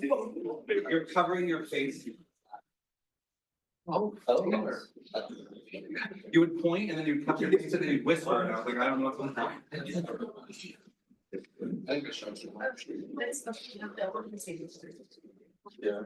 You're covering your face. Oh. You would point and then you'd cover your face and then you'd whisper, and I was like, I don't know what's going on. Yeah.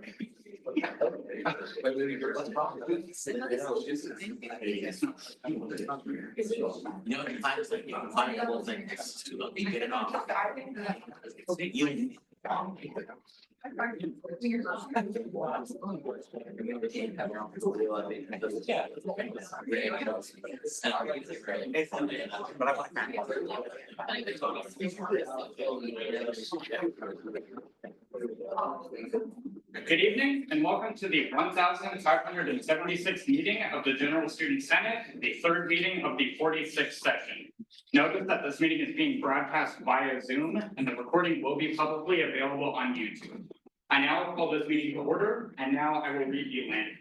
Good evening and welcome to the 1576th meeting of the General Student Senate, the third meeting of the 46th session. Notice that this meeting is being broadcast via Zoom and the recording will be publicly available on YouTube. I now call this meeting to order and now I will read the landing.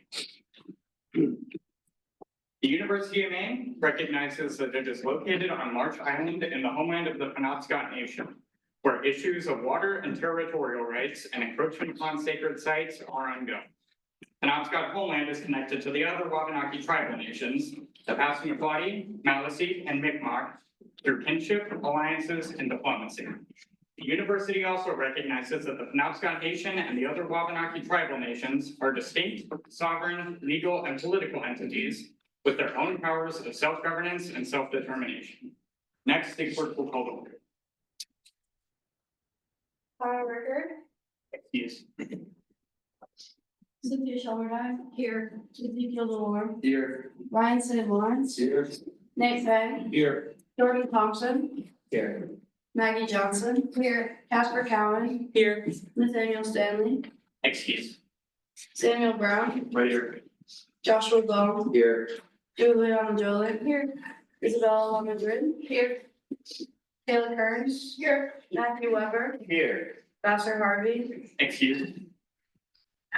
The University of Maine recognizes that it is located on Marsh Island in the homeland of the Penobscot Nation, where issues of water and territorial rights and encroachment upon sacred sites are ongoing. Penobscot homeland is connected to the other Wabanaki tribal nations, the Passamaquoddy, Maliseet, and Mi'kmaq, through kinship, alliances, and diplomacy. The university also recognizes that the Penobscot Nation and the other Wabanaki tribal nations are distinct, sovereign, legal, and political entities with their own powers of self-governance and self-determination. Next, the clerk will call the order. Record. Yes. Cynthia Shelmerdine. Here. Ezekiel DeLorme. Here. Ryan St. Lawrence. Here. Nate Fay. Here. Jordan Thompson. Here. Maggie Johnson. Here. Casper Cowan. Here. Nathaniel Stanley. Excuse. Samuel Brown. Right here. Joshua Bone. Here. Juliana Jolin. Here. Isabella Madrid. Here. Taylor Kearns. Here. Matthew Weber. Here. Vassar Harvey. Excuse.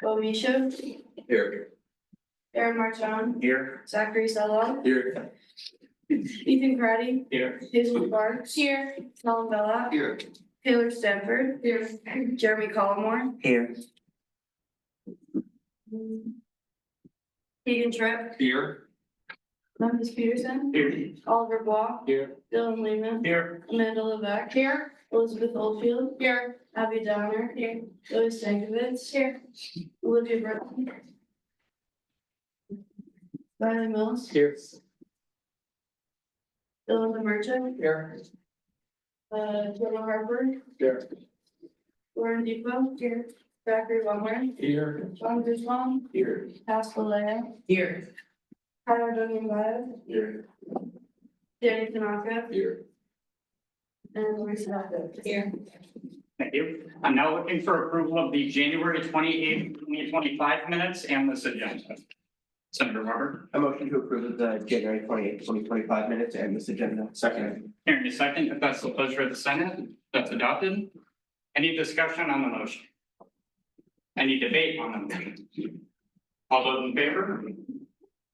Bo Misha. Here. Aaron Marchand. Here. Zachary Sella. Here. Ethan Craddy. Here. Hazel Sparks. Here. Helen Bella. Here. Taylor Stanford. Here. Jeremy Collmore. Here. Keegan Tripp. Here. Memphis Peterson. Here. Oliver Block. Here. Dylan Lehman. Here. Amanda Levesque. Here. Elizabeth Oldfield. Here. Abby Downer. Here. Louis Stankovitz. Here. Olivia Britton. Riley Mills. Here. Dylan Merchant. Here. Jenna Harper. Here. Lauren Depot. Here. Zachary Bummer. Here. John Guzman. Here. Pascal Leia. Here. Tyler Dunning. Here. Danny Tanaka. Here. And Lisa here. Thank you. I'm now looking for approval of the January 28th, 2025 minutes and this agenda. Senator Robert. A motion to approve the January 28th, 2025 minutes and this agenda. Second. Hearing a second, if that's the pleasure of the Senate, that's adopted. Any discussion on the motion? Any debate on the motion? All those in favor?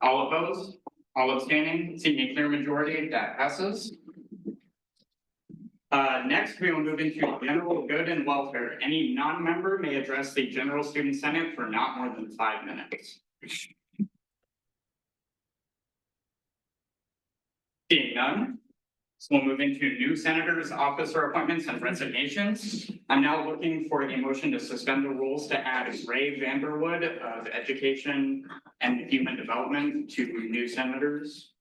All opposed? All abstaining? Seeing a clear majority, that passes. Next, we will move into general good and welfare. Any non-member may address the General Student Senate for not more than 5 minutes. Seeing none, we'll move into new senators, officer appointments, and resignations. I'm now looking for a motion to suspend the rules to add Ray Vanderwood of Education and Human Development to new senators.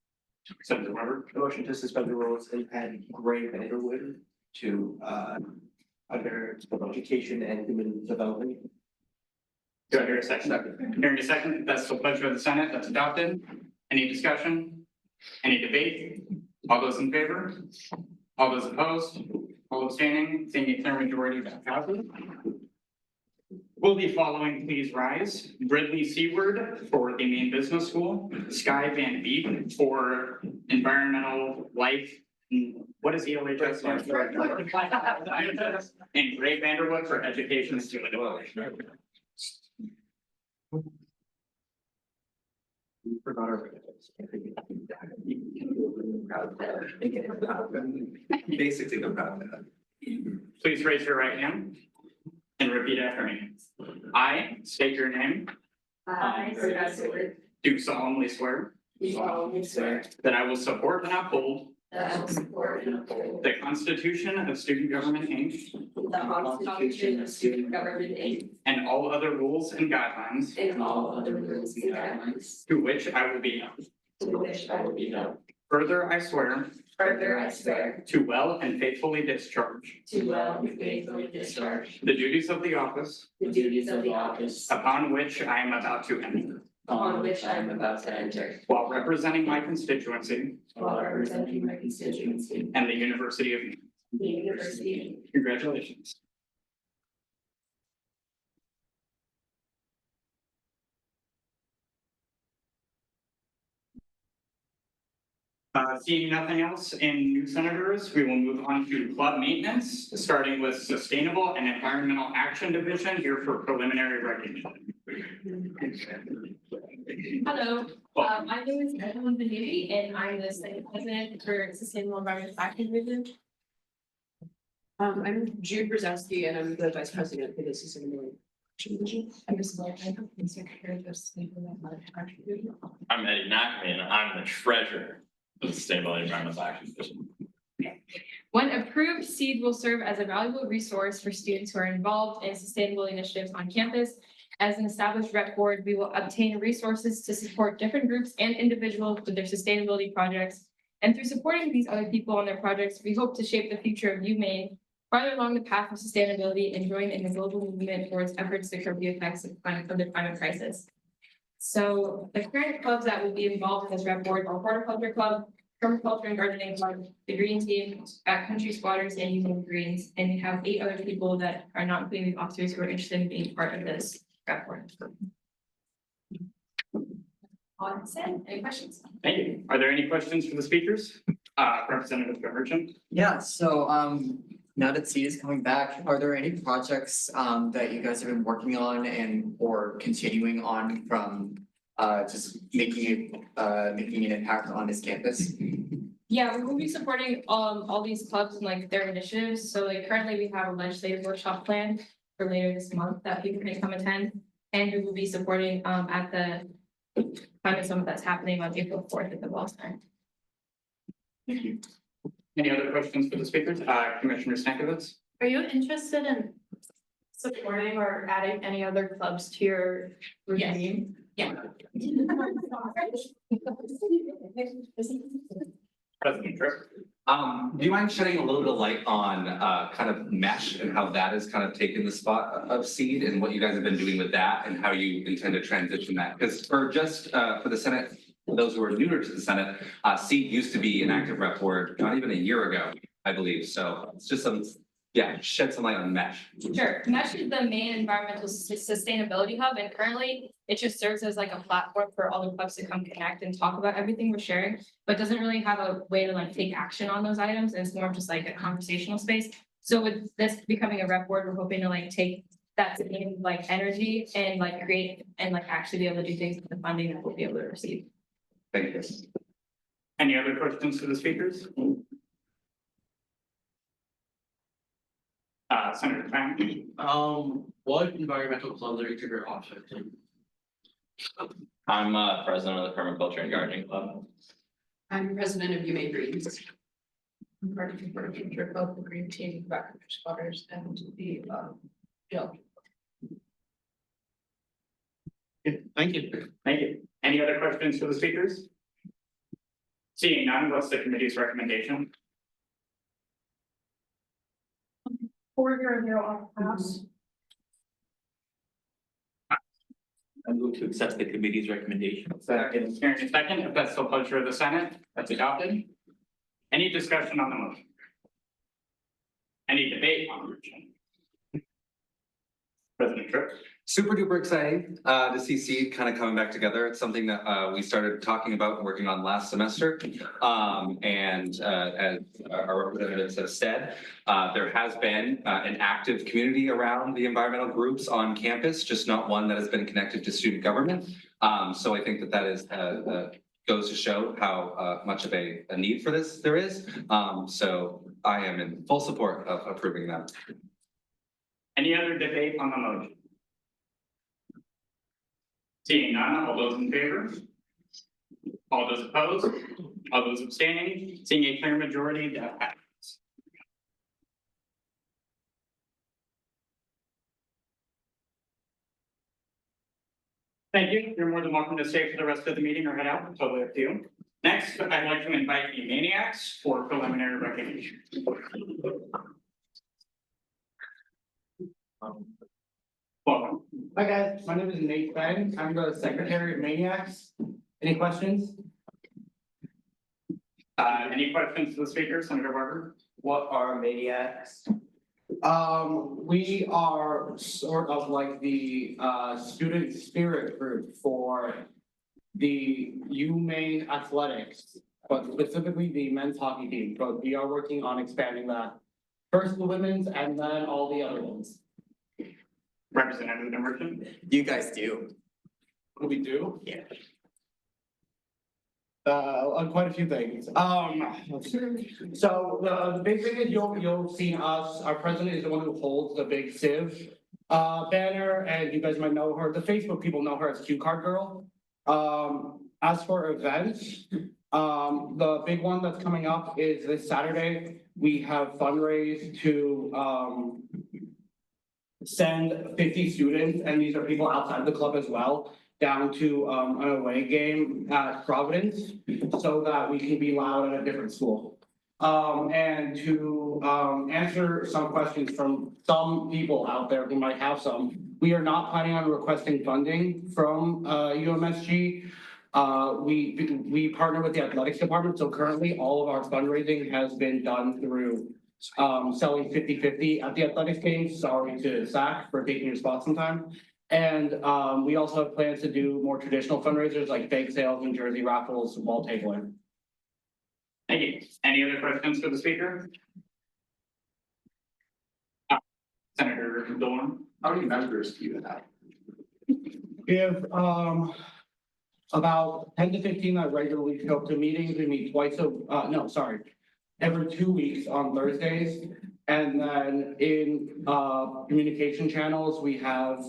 Senator Weber. A motion to suspend the rules and add Gray Vanderwood to under education and human development. Do I hear a second? Hearing a second, that's the pleasure of the Senate, that's adopted. Any discussion? Any debate? All those in favor? All those opposed? All abstaining? Seeing a clear majority, that passes. Will the following please rise? Ridley Seward for the Maine Business School, Sky Van Beek for Environmental Life. What is ELHS stand for? And Ray Vanderwood for Education Student Development. We forgot our. Basically, no problem. Please raise your right hand and repeat after me. I state your name, I, Sarah Stewart, do solemnly swear do solemnly swear that I will support and uphold that I will support and uphold the Constitution of Student Government, Inc. the Constitution of Student Government, Inc. and all other rules and guidelines and all other rules and guidelines to which I will be held. to which I will be held. Further, I swear Further, I swear to well and faithfully discharge to well and faithfully discharge the duties of the office the duties of the office upon which I am about to enter, upon which I am about to enter, while representing my constituency while representing my constituency, and the University of Maine. the University. Congratulations. Seeing nothing else in new senators, we will move on to club maintenance, starting with Sustainable and Environmental Action Division here for preliminary recognition. Hello, my name is Evelyn Beniti and I'm the Senate President for Sustainable Environmental Action Division. I'm Jude Brzezowski and I'm the Vice President for the Sustainable Action Division. I'm just like, I'm Secretary of Sustainable Environmental Action Division. I'm Eddie Nachman, and I'm the treasurer of the Sustainable Environmental Action Division. When approved, SEED will serve as a valuable resource for students who are involved in sustainable initiatives on campus. As an established rep board, we will obtain resources to support different groups and individuals with their sustainability projects. And through supporting these other people on their projects, we hope to shape the future of UMaine farther along the path of sustainability and join in the global movement towards efforts to curb the effects of the climate crisis. So the current clubs that will be involved in this rep board are Horticulture Club, Permaculture and Gardening Club, the Green Team, Backcountry Squatters, and UMaine Greens. And we have 8 other people that are not including the officers who are interested in being part of this rep board. All that said, any questions? Thank you. Are there any questions for the speakers? Representative Merchant? Yeah, so now that seed is coming back, are there any projects that you guys have been working on and or continuing on from just making an impact on this campus? Yeah, we will be supporting all these clubs and like their initiatives. So like currently we have a legislative workshop planned for later this month that people can come attend. And we will be supporting at the climate summit that's happening on April 4th at the Ball Center. Thank you. Any other questions for the speakers? Commissioner Stankovitz? Are you interested in supporting or adding any other clubs to your regime? Yeah. President Tripp? Do you mind shedding a little bit of light on kind of mesh and how that has kind of taken the spot of seed and what you guys have been doing with that and how you intend to transition that? Because for the Senate, for those who are newer to the Senate, seed used to be an active rep board not even a year ago, I believe. So it's just shed some light on mesh. Sure, MESH is the Maine Environmental Sustainability Hub, and currently it just serves as like a platform for all the clubs to come connect and talk about everything we're sharing, but doesn't really have a way to like take action on those items, and it's more of just like a conversational space. So with this becoming a rep board, we're hoping to like take that same like energy and like create and like actually be able to do things with the funding that we'll be able to receive. Thank you. Any other questions for the speakers? Senator Fan? What environmental clubs are you your office? I'm president of the Permaculture and Gardening Club. I'm president of UMaine Greens. I'm part of the Horticulture Club, the Green Team, Backcountry Squatters, and the Jill. Thank you. Thank you. Any other questions for the speakers? Seeing none, what's the committee's recommendation? 4-0 on pass. I move to accept the committee's recommendation. Hearing a second, if that's the pleasure of the Senate, that's adopted. Any discussion on the motion? Any debate on the motion? President Tripp? Super duper exciting to see seed kind of coming back together. It's something that we started talking about and working on last semester. As our representatives have said, there has been an active community around the environmental groups on campus, just not one that has been connected to student government. So I think that is goes to show how much of a need for this there is. So I am in full support of approving that. Any other debate on the motion? Seeing none, all those in favor? All those opposed? All those abstaining? Seeing a clear majority, that passes. Thank you. You're more than welcome to stay for the rest of the meeting or head out. Totally up to you. Next, I'd like to invite the Maniacs for preliminary recognition. Welcome. Hi guys, my name is Nate Fang. I'm the Secretary of Maniacs. Any questions? Any questions to the speaker, Senator Barber? What are maniacs? We are sort of like the student spirit group for the UMaine athletics, but specifically the men's hockey team. But we are working on expanding that. First the women's and then all the other ones. Representative Emerson? You guys do. What do we do? Yeah. Quite a few things. So the big thing is you'll see us, our president is the one who holds the big Civ banner, and you guys might know her, the Facebook people know her as Cue Card Girl. As for events, the big one that's coming up is this Saturday. We have fundraised to send 50 students, and these are people outside the club as well, down to an away game at Providence so that we can be loud at a different school. And to answer some questions from some people out there who might have some, we are not planning on requesting funding from UMSG. We partner with the athletics department, so currently all of our fundraising has been done through selling 50-50 at the athletics games. Sorry to Zach for taking your spot sometime. And we also have plans to do more traditional fundraisers like bake sales and jersey raffles, wall tabling. Thank you. Any other questions for the speaker? Senator Dorn? How many members do you have? We have about 10 to 15 that regularly show up to meetings. We meet every 2 weeks on Thursdays. And then in communication channels, we have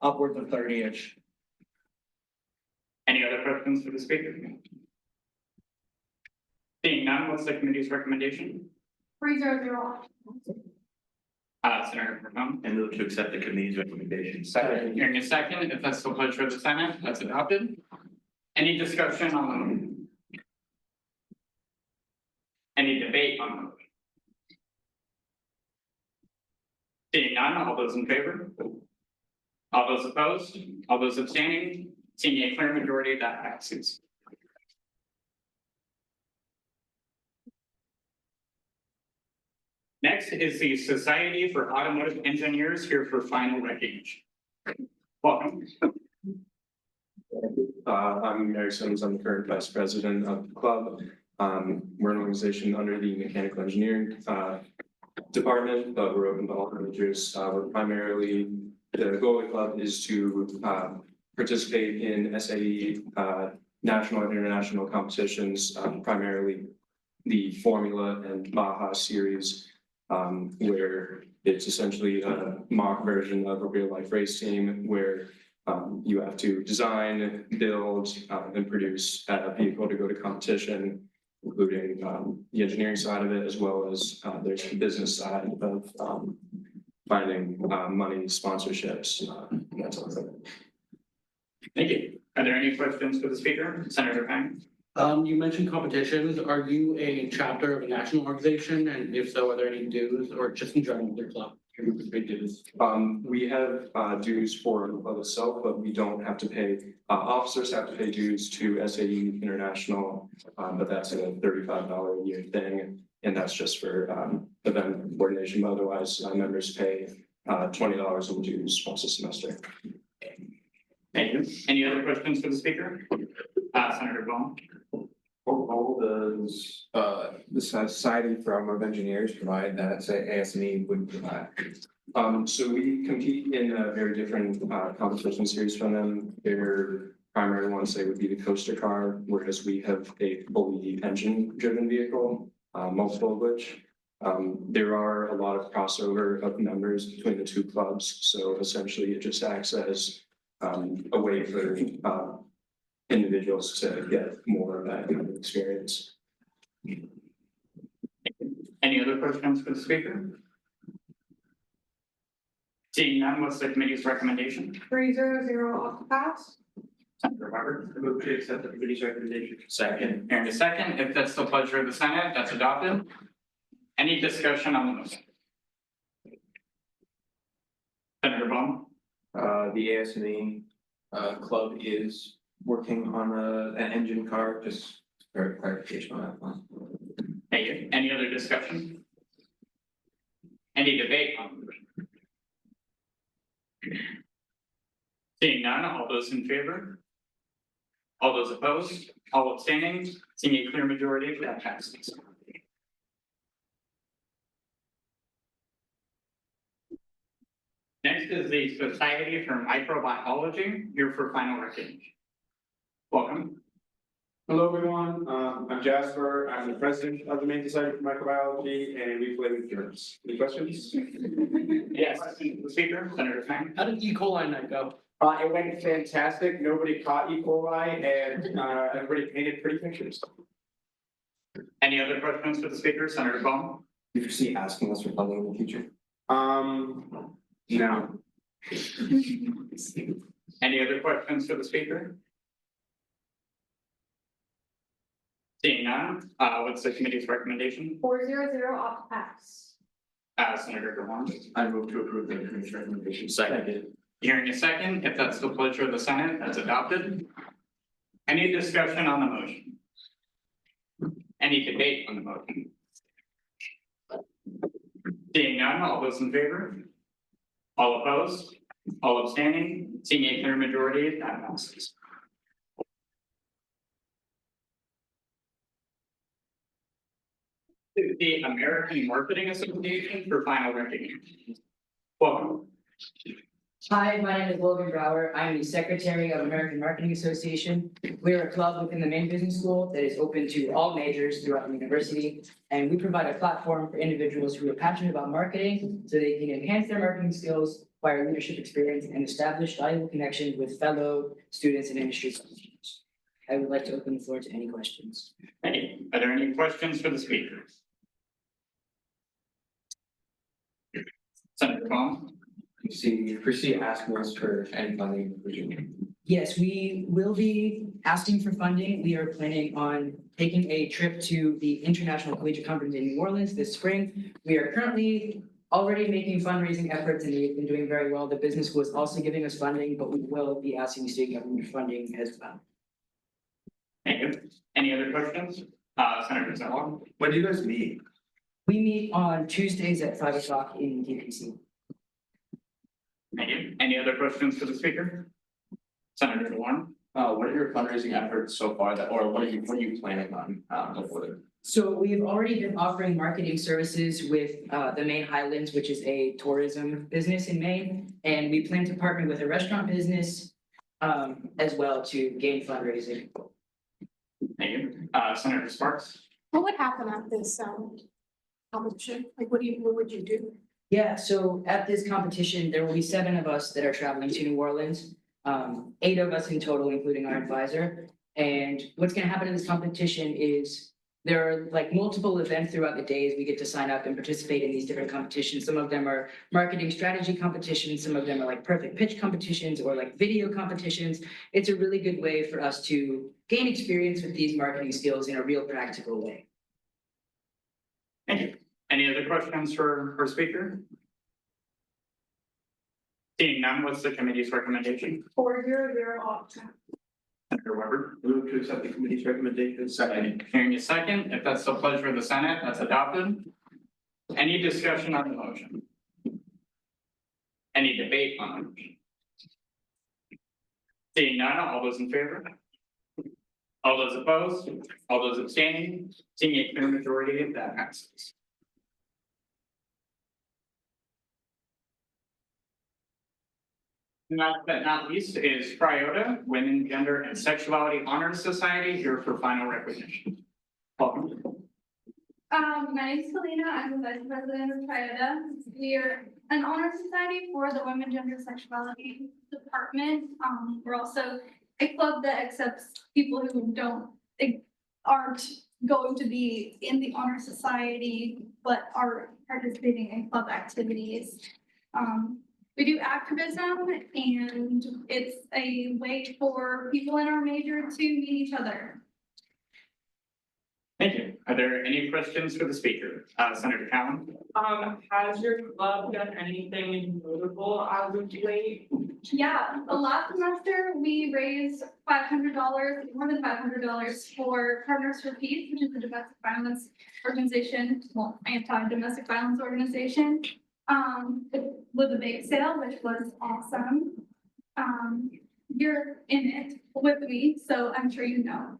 upwards of 30-ish. Any other questions for the speaker? Seeing none, what's the committee's recommendation? 3-0-0. Senator Burton. And move to accept the committee's recommendation. Second. Hearing a second, if that's the pleasure of the Senate, that's adopted. Any discussion on the motion? Any debate on the motion? Seeing none, all those in favor? All those opposed? All those abstaining? Seeing a clear majority, that passes. Next is the Society for Automotive Engineers here for final recognition. Welcome. I'm Mary Sims. I'm the current vice president of the club. We're an organization under the mechanical engineering department, but we're open to all majors. We're primarily, the goal of the club is to participate in SAE national and international competitions, primarily the Formula and Baja series, where it's essentially a mock version of a real life race team where you have to design, build, and produce a vehicle to go to competition, including the engineering side of it, as well as there's the business side of finding money, sponsorships, that sort of thing. Thank you. Are there any questions for the speaker? Senator Pang? You mentioned competitions. Are you a chapter of a national organization? And if so, are there any dues or just in general with your club? Big dues. We have dues for the club itself, but we don't have to pay, officers have to pay dues to SAE International, but that's a $35 a year thing. And that's just for event coordination, but otherwise members pay $20 in dues once a semester. Thank you. Any other questions for the speaker? Senator Bone? What role does the Society for Automotive Engineers provide that say ASME would provide? So we compete in a very different competition series from them. Their primary ones, they would be the coaster car, whereas we have a fully engine driven vehicle, multiple of which. There are a lot of crossover of members between the two clubs. So essentially it just acts as a way for, individuals to get more of that kind of experience. Any other questions for the speaker? Seeing none, what's the committee's recommendation? 300 off the pass. Senator Weber. I move to accept the committee's recommendation. Second. Hearing a second, if that's the pleasure of the Senate, that's adopted. Any discussion on the motion? Senator Bowman. The ASME club is working on an engine car, just for clarification on that one. Thank you. Any other discussion? Any debate on the motion? Seeing none, all those in favor? All those opposed? All abstaining? Seeing a clear majority, that passes. Next is the Society for Microbiology, here for final recognition. Welcome. Hello, everyone. I'm Jasper. I'm the president of the Maine Society for Microbiology, and we play with germs. Any questions? Yes, the speaker, Senator Fang. How did E. coli night go? It went fantastic. Nobody caught E. coli, and everybody painted pretty pictures. Any other questions for the speaker, Senator Bowman? Do you foresee asking us for funding in the future? No. Any other questions for the speaker? Seeing none, what's the committee's recommendation? 400 off the pass. Senator Gurwan. I move to approve the committee's recommendation. Second. Hearing a second, if that's the pleasure of the Senate, that's adopted. Any discussion on the motion? Any debate on the motion? Seeing none, all those in favor? All opposed? All abstaining? Seeing a clear majority, that passes. The American Marketing Association for final recognition. Welcome. Hi, my name is Logan Brower. I'm the Secretary of American Marketing Association. We're a club within the Maine Business School that is open to all majors throughout the university. And we provide a platform for individuals who are passionate about marketing so they can enhance their marketing skills, acquire leadership experience, and establish valuable connections with fellow students and industry professionals. I would like to open the floor to any questions. Thank you. Are there any questions for the speakers? Senator Bowman. Foresee asking us for any funding in the future? Yes, we will be asking for funding. We are planning on taking a trip to the International Collegiate Conference in New Orleans this spring. We are currently already making fundraising efforts and we've been doing very well. The business school is also giving us funding, but we will be asking state government funding as well. Thank you. Any other questions? Senator Zella. When do you guys meet? We meet on Tuesdays at 5 o'clock in DPC. Thank you. Any other questions for the speaker? Senator DeWarn. What are your fundraising efforts so far or what are you planning on, hopefully? So we've already been offering marketing services with the Maine Highlands, which is a tourism business in Maine. And we plan to partner with a restaurant business as well to gain fundraising. Thank you. Senator Sparks. What would happen at this competition? Like, what would you do? Yeah, so at this competition, there will be 7 of us that are traveling to New Orleans. 8 of us in total, including our advisor. And what's gonna happen in this competition is there are like multiple events throughout the days. We get to sign up and participate in these different competitions. Some of them are marketing strategy competitions. Some of them are like perfect pitch competitions or like video competitions. It's a really good way for us to gain experience with these marketing skills in a real practical way. Thank you. Any other questions for our speaker? Seeing none, what's the committee's recommendation? 400 off. Senator Weber. Move to accept the committee's recommendation. Second. Hearing a second, if that's the pleasure of the Senate, that's adopted. Any discussion on the motion? Any debate on the motion? Seeing none, all those in favor? All those opposed? All those abstaining? Seeing a clear majority, that passes. Last but not least is Priota, Women, Gender, and Sexuality Honors Society, here for final recognition. Welcome. My name is Selena. I'm the vice president of Priota. We are an honor society for the women, gender, sexuality department. We're also a club that accepts people who aren't going to be in the honor society, but are participating in club activities. We do activism, and it's a way for people in our major to meet each other. Thank you. Are there any questions for the speaker? Senator Cowan? Has your club done anything notable as of late? Yeah, the last semester we raised $500, more than $500 for Partners for Peace, which is a domestic violence organization, well, anti-domestic violence organization. With a bake sale, which was awesome. You're in it with me, so I'm sure you know.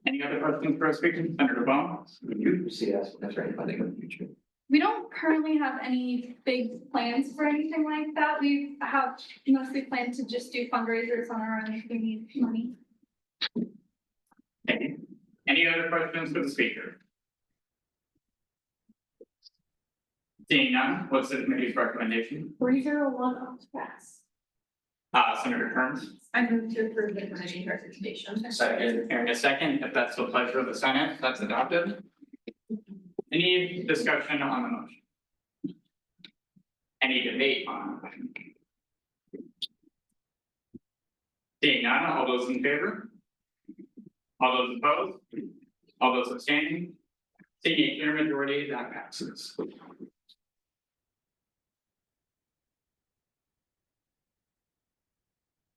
Any other questions for our speaker? Senator Bone? You see us, that's right, funding in the future. We don't currently have any big plans for anything like that. We have mostly planned to just do fundraisers on our own if we need money. Thank you. Any other questions for the speaker? Seeing none, what's the committee's recommendation? 301 on pass. Senator Kearns? I move to approve the committee recommendation. Second. Hearing a second, if that's the pleasure of the Senate, that's adopted. Any discussion on the motion? Any debate on the motion? Seeing none, all those in favor? All those opposed? All those abstaining? Seeing a clear majority, that passes.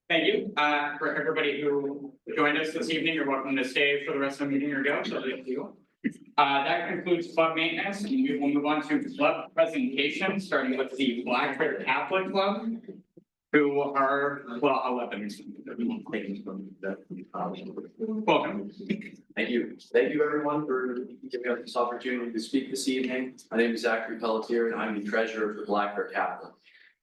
Thank you, for everybody who joined us this evening. You're welcome to stay for the rest of the meeting or go, so thank you. That concludes club maintenance, and we will move on to club presentation, starting with the Black Bear Catholic Club, who are, well, 11. Welcome. Thank you. Thank you, everyone, for giving us this opportunity to speak this evening. My name is Zachary Pelletier, and I'm the treasurer for Black Bear Catholic.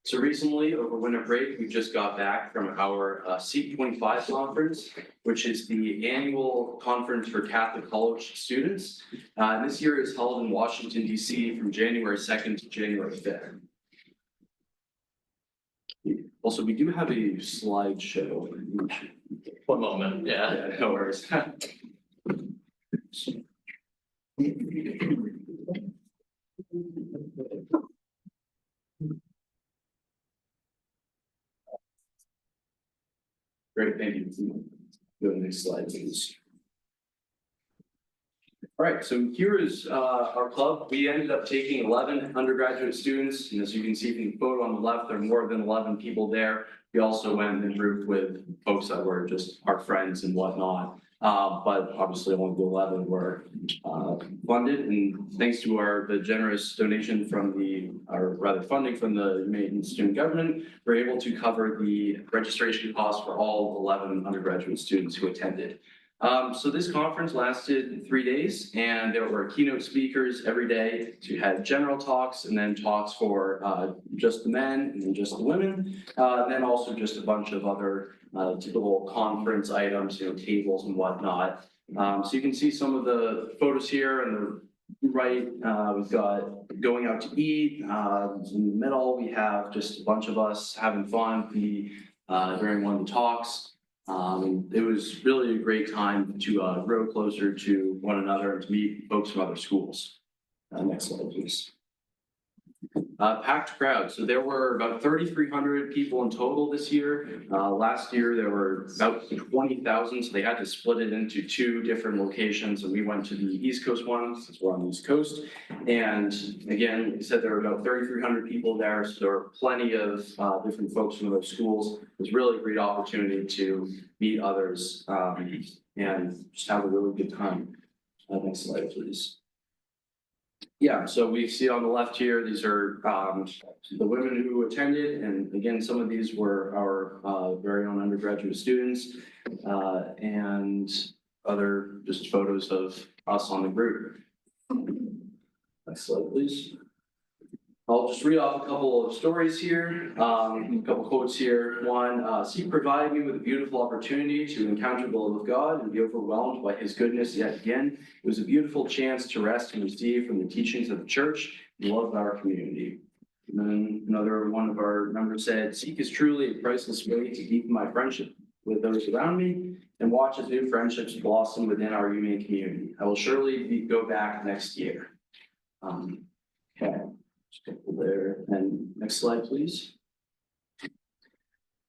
So recently, over winter break, we just got back from our C25 conference, which is the annual conference for Catholic college students. This year is held in Washington, D.C. from January 2nd to January 5th. Also, we do have a slideshow. One moment, yeah. No worries. Great, thank you. Go to the next slide, please. All right, so here is our club. We ended up taking 11 undergraduate students, and as you can see from the photo on the left, there are more than 11 people there. We also went and grouped with folks that were just our friends and whatnot. But obviously only the 11 were funded, and thanks to the generous donation from or rather funding from the Maine student government, we're able to cover the registration costs for all 11 undergraduate students who attended. So this conference lasted 3 days, and there were keynote speakers every day. So you had general talks and then talks for just the men and then just the women, and then also just a bunch of other typical conference items, tables and whatnot. So you can see some of the photos here on the right. We've got going out to eat. In the middle, we have just a bunch of us having fun during one of the talks. It was really a great time to grow closer to one another and to meet folks from other schools. Next slide, please. Packed crowd. So there were about 3,300 people in total this year. Last year there were about 20,000, so they had to split it into 2 different locations. And we went to the East Coast one, since we're on the East Coast. And again, like I said, there were about 3,300 people there. So there were plenty of different folks from those schools. It was really a great opportunity to meet others and just have a really good time. Next slide, please. Yeah, so we see on the left here, these are the women who attended, and again, some of these were our very own undergraduate students, and other just photos of us on the group. Next slide, please. I'll just read off a couple of stories here, a couple quotes here. One, he provided me with a beautiful opportunity to encounter the love of God and be overwhelmed by his goodness yet again. It was a beautiful chance to rest and receive from the teachings of the church and love of our community. And then another one of our members said, "Seek is truly a priceless way to deepen my friendship with those around me and watch as new friendships blossom within our UMaine community. I will surely go back next year." Okay, just go there, and next slide, please.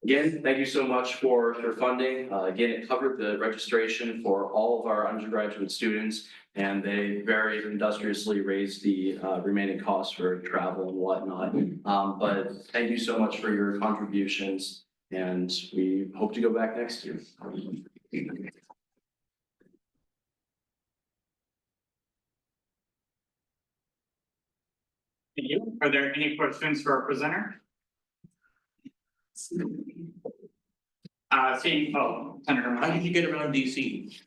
Again, thank you so much for funding. Again, it covered the registration for all of our undergraduate students, and they very industriously raised the remaining costs for travel and whatnot. But thank you so much for your contributions, and we hope to go back next year. Thank you. Are there any questions for our presenter? Senator. How did you get around DC?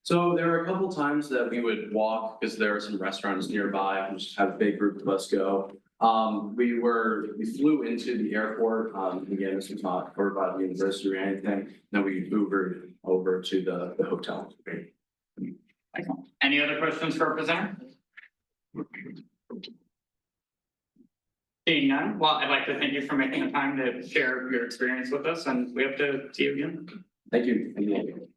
So there were a couple times that we would walk because there are some restaurants nearby and just have a big group of us go. We flew into the airport, again, this was not covered by the university or anything, then we Ubered over to the hotel. Excellent. Any other questions for our presenter? Seeing none, well, I'd like to thank you for making the time to share your experience with us, and we hope to see you again. Thank you. Thank you.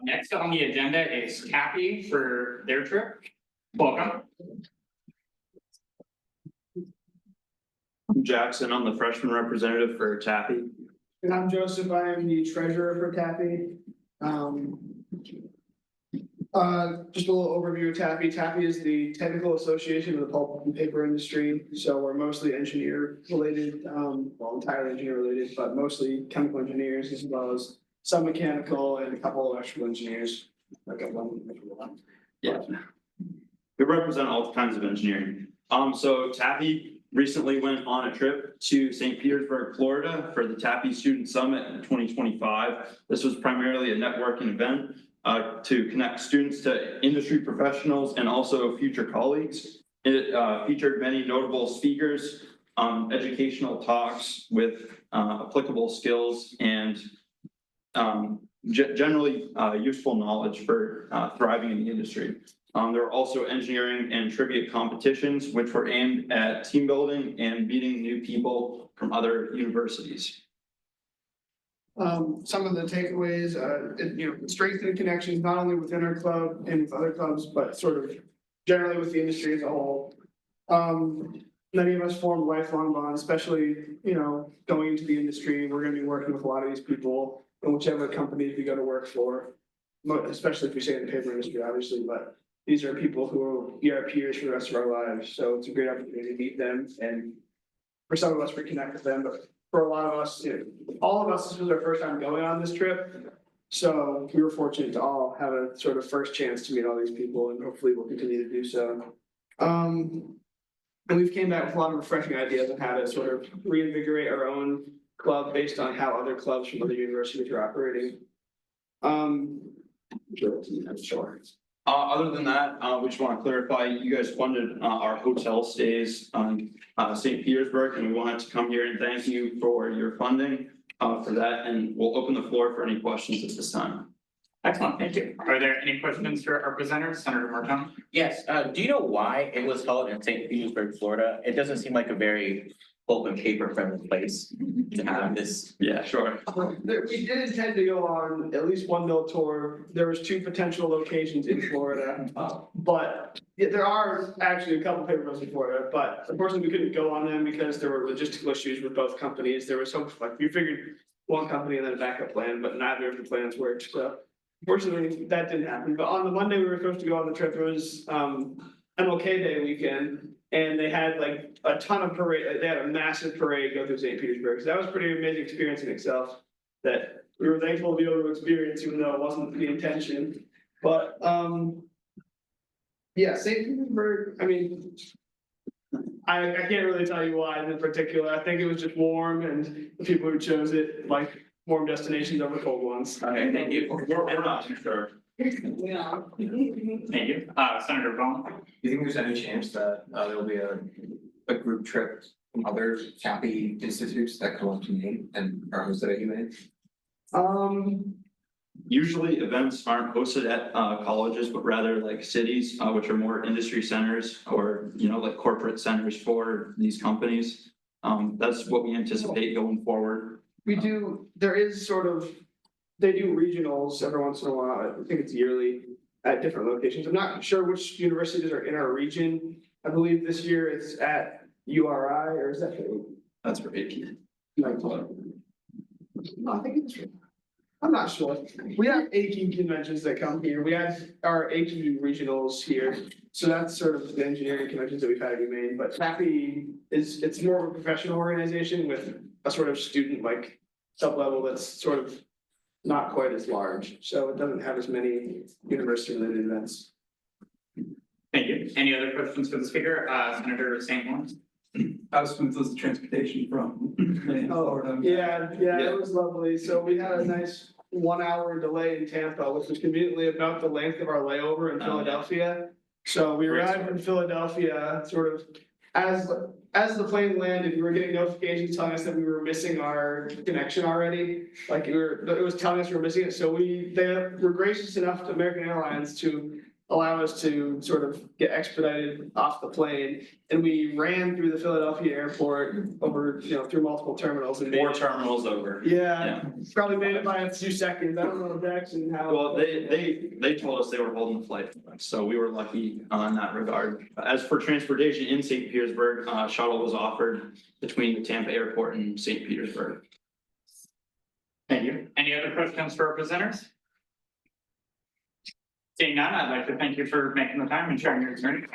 Next on the agenda is Cappy for their trip. Welcome. I'm Jackson. I'm the freshman representative for Tappy. And I'm Joseph. I am the treasurer for Tappy. Just a little overview of Tappy. Tappy is the technical association of the pulp and paper industry. So we're mostly engineer related, well, entirely engineer related, but mostly chemical engineers as well as some mechanical and a couple of electrical engineers. Yeah. We represent all kinds of engineering. So Tappy recently went on a trip to St. Petersburg, Florida for the Tappy Student Summit in 2025. This was primarily a networking event to connect students to industry professionals and also future colleagues. It featured many notable speakers, educational talks with applicable skills and generally useful knowledge for thriving in the industry. There were also engineering and trivia competitions, which were aimed at team building and meeting new people from other universities. Some of the takeaways, strengthen connections not only within our club and with other clubs, but sort of generally with the industry as a whole. Many of us formed lifelong bonds, especially, going into the industry. We're going to be working with a lot of these people in whichever companies we go to work for, especially if we stay in the paper industry, obviously, but these are people who will be our peers for the rest of our lives. So it's a great opportunity to meet them. And for some of us, reconnect with them, but for a lot of us, all of us, this was our first time going on this trip. So we were fortunate to all have a sort of first chance to meet all these people, and hopefully we'll continue to do so. And we've came back with a lot of refreshing ideas on how to sort of reinvigorate our own club based on how other clubs from other universities are operating. Sure. Other than that, we just want to clarify, you guys funded our hotel stays on St. Petersburg, and we wanted to come here and thank you for your funding for that, and we'll open the floor for any questions at this time. Excellent, thank you. Are there any questions for our presenter, Senator Martin? Yes, do you know why it was held in St. Petersburg, Florida? It doesn't seem like a very pulp and paper friendly place to have this. Yeah, sure. We did intend to go on at least one mill tour. There was 2 potential locations in Florida, but there are actually a couple paper mills in Florida, but unfortunately we couldn't go on them because there were logistical issues with both companies. There was some, we figured one company and then a backup plan, but neither of the plans worked. So fortunately that didn't happen. But on the Monday we were supposed to go on the trip, it was MLK Day weekend. And they had like a ton of parade, they had a massive parade go through St. Petersburg. So that was a pretty amazing experience in itself that we were thankful to be able to experience, even though it wasn't the intention. But yeah, St. Petersburg, I mean, I can't really tell you why in particular. I think it was just warm, and the people who chose it like warm destinations over cold ones. Okay, thank you. We're not too sure. Yeah. Thank you. Senator Bone. Do you think there's any chance that there'll be a group trip from other Tappy institutes that come up to Maine and are hosted at UMaine? Usually events aren't hosted at colleges, but rather like cities, which are more industry centers or, like corporate centers for these companies. That's what we anticipate going forward. We do, there is sort of, they do regionals every once in a while, I think it's yearly, at different locations. I'm not sure which universities are in our region. I believe this year it's at URI, or is that? That's for AP. No, I think it's. I'm not sure. We have AP conventions that come here. We have our AP regionals here. So that's sort of the engineering conventions that we've had in Maine, but TAPI it's more of a professional organization with a sort of student like sub-level that's sort of not quite as large. So it doesn't have as many university related events. Thank you. Any other questions for the speaker? Senator St. Lawrence? How smooth was the transportation from Maine to Florida? Yeah, it was lovely. So we had a nice 1 hour delay in Tampa, which was conveniently about the length of our layover in Philadelphia. So we arrived in Philadelphia sort of as the plane landed, we were getting notifications telling us that we were missing our connection already. Like it was telling us we were missing it. So they were gracious enough to American Airlines to allow us to sort of get expedited off the plane. And we ran through the Philadelphia airport over, through multiple terminals and 4 terminals over. Yeah, probably made it by a few seconds. I don't know Jackson how. Well, they told us they were holding the flight, so we were lucky in that regard. As for transportation in St. Petersburg, shuttle was offered between the Tampa airport and St. Petersburg. Thank you. Any other questions for our presenters? Seeing none, I'd like to thank you for making the time and sharing your experience.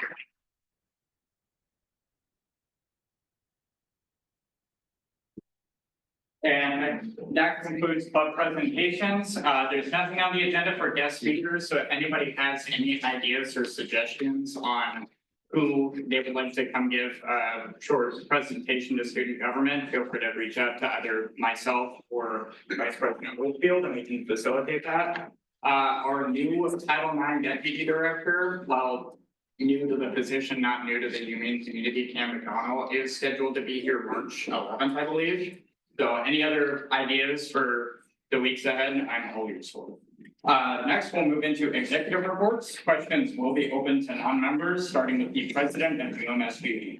And that concludes club presentations. There's nothing on the agenda for guest speakers, so if anybody has any ideas or suggestions on who they would like to come give a short presentation to student government, feel free to reach out to either myself or Vice President Woodfield, and we can facilitate that. Our new Title IX Deputy Director, while new to the position, not new to the Humane Community, Cam McDonald, is scheduled to be here March 11th, I believe. So any other ideas for the weeks ahead, I'm all useful. Next, we'll move into executive reports. Questions will be open to non-members, starting with the president and UMSG.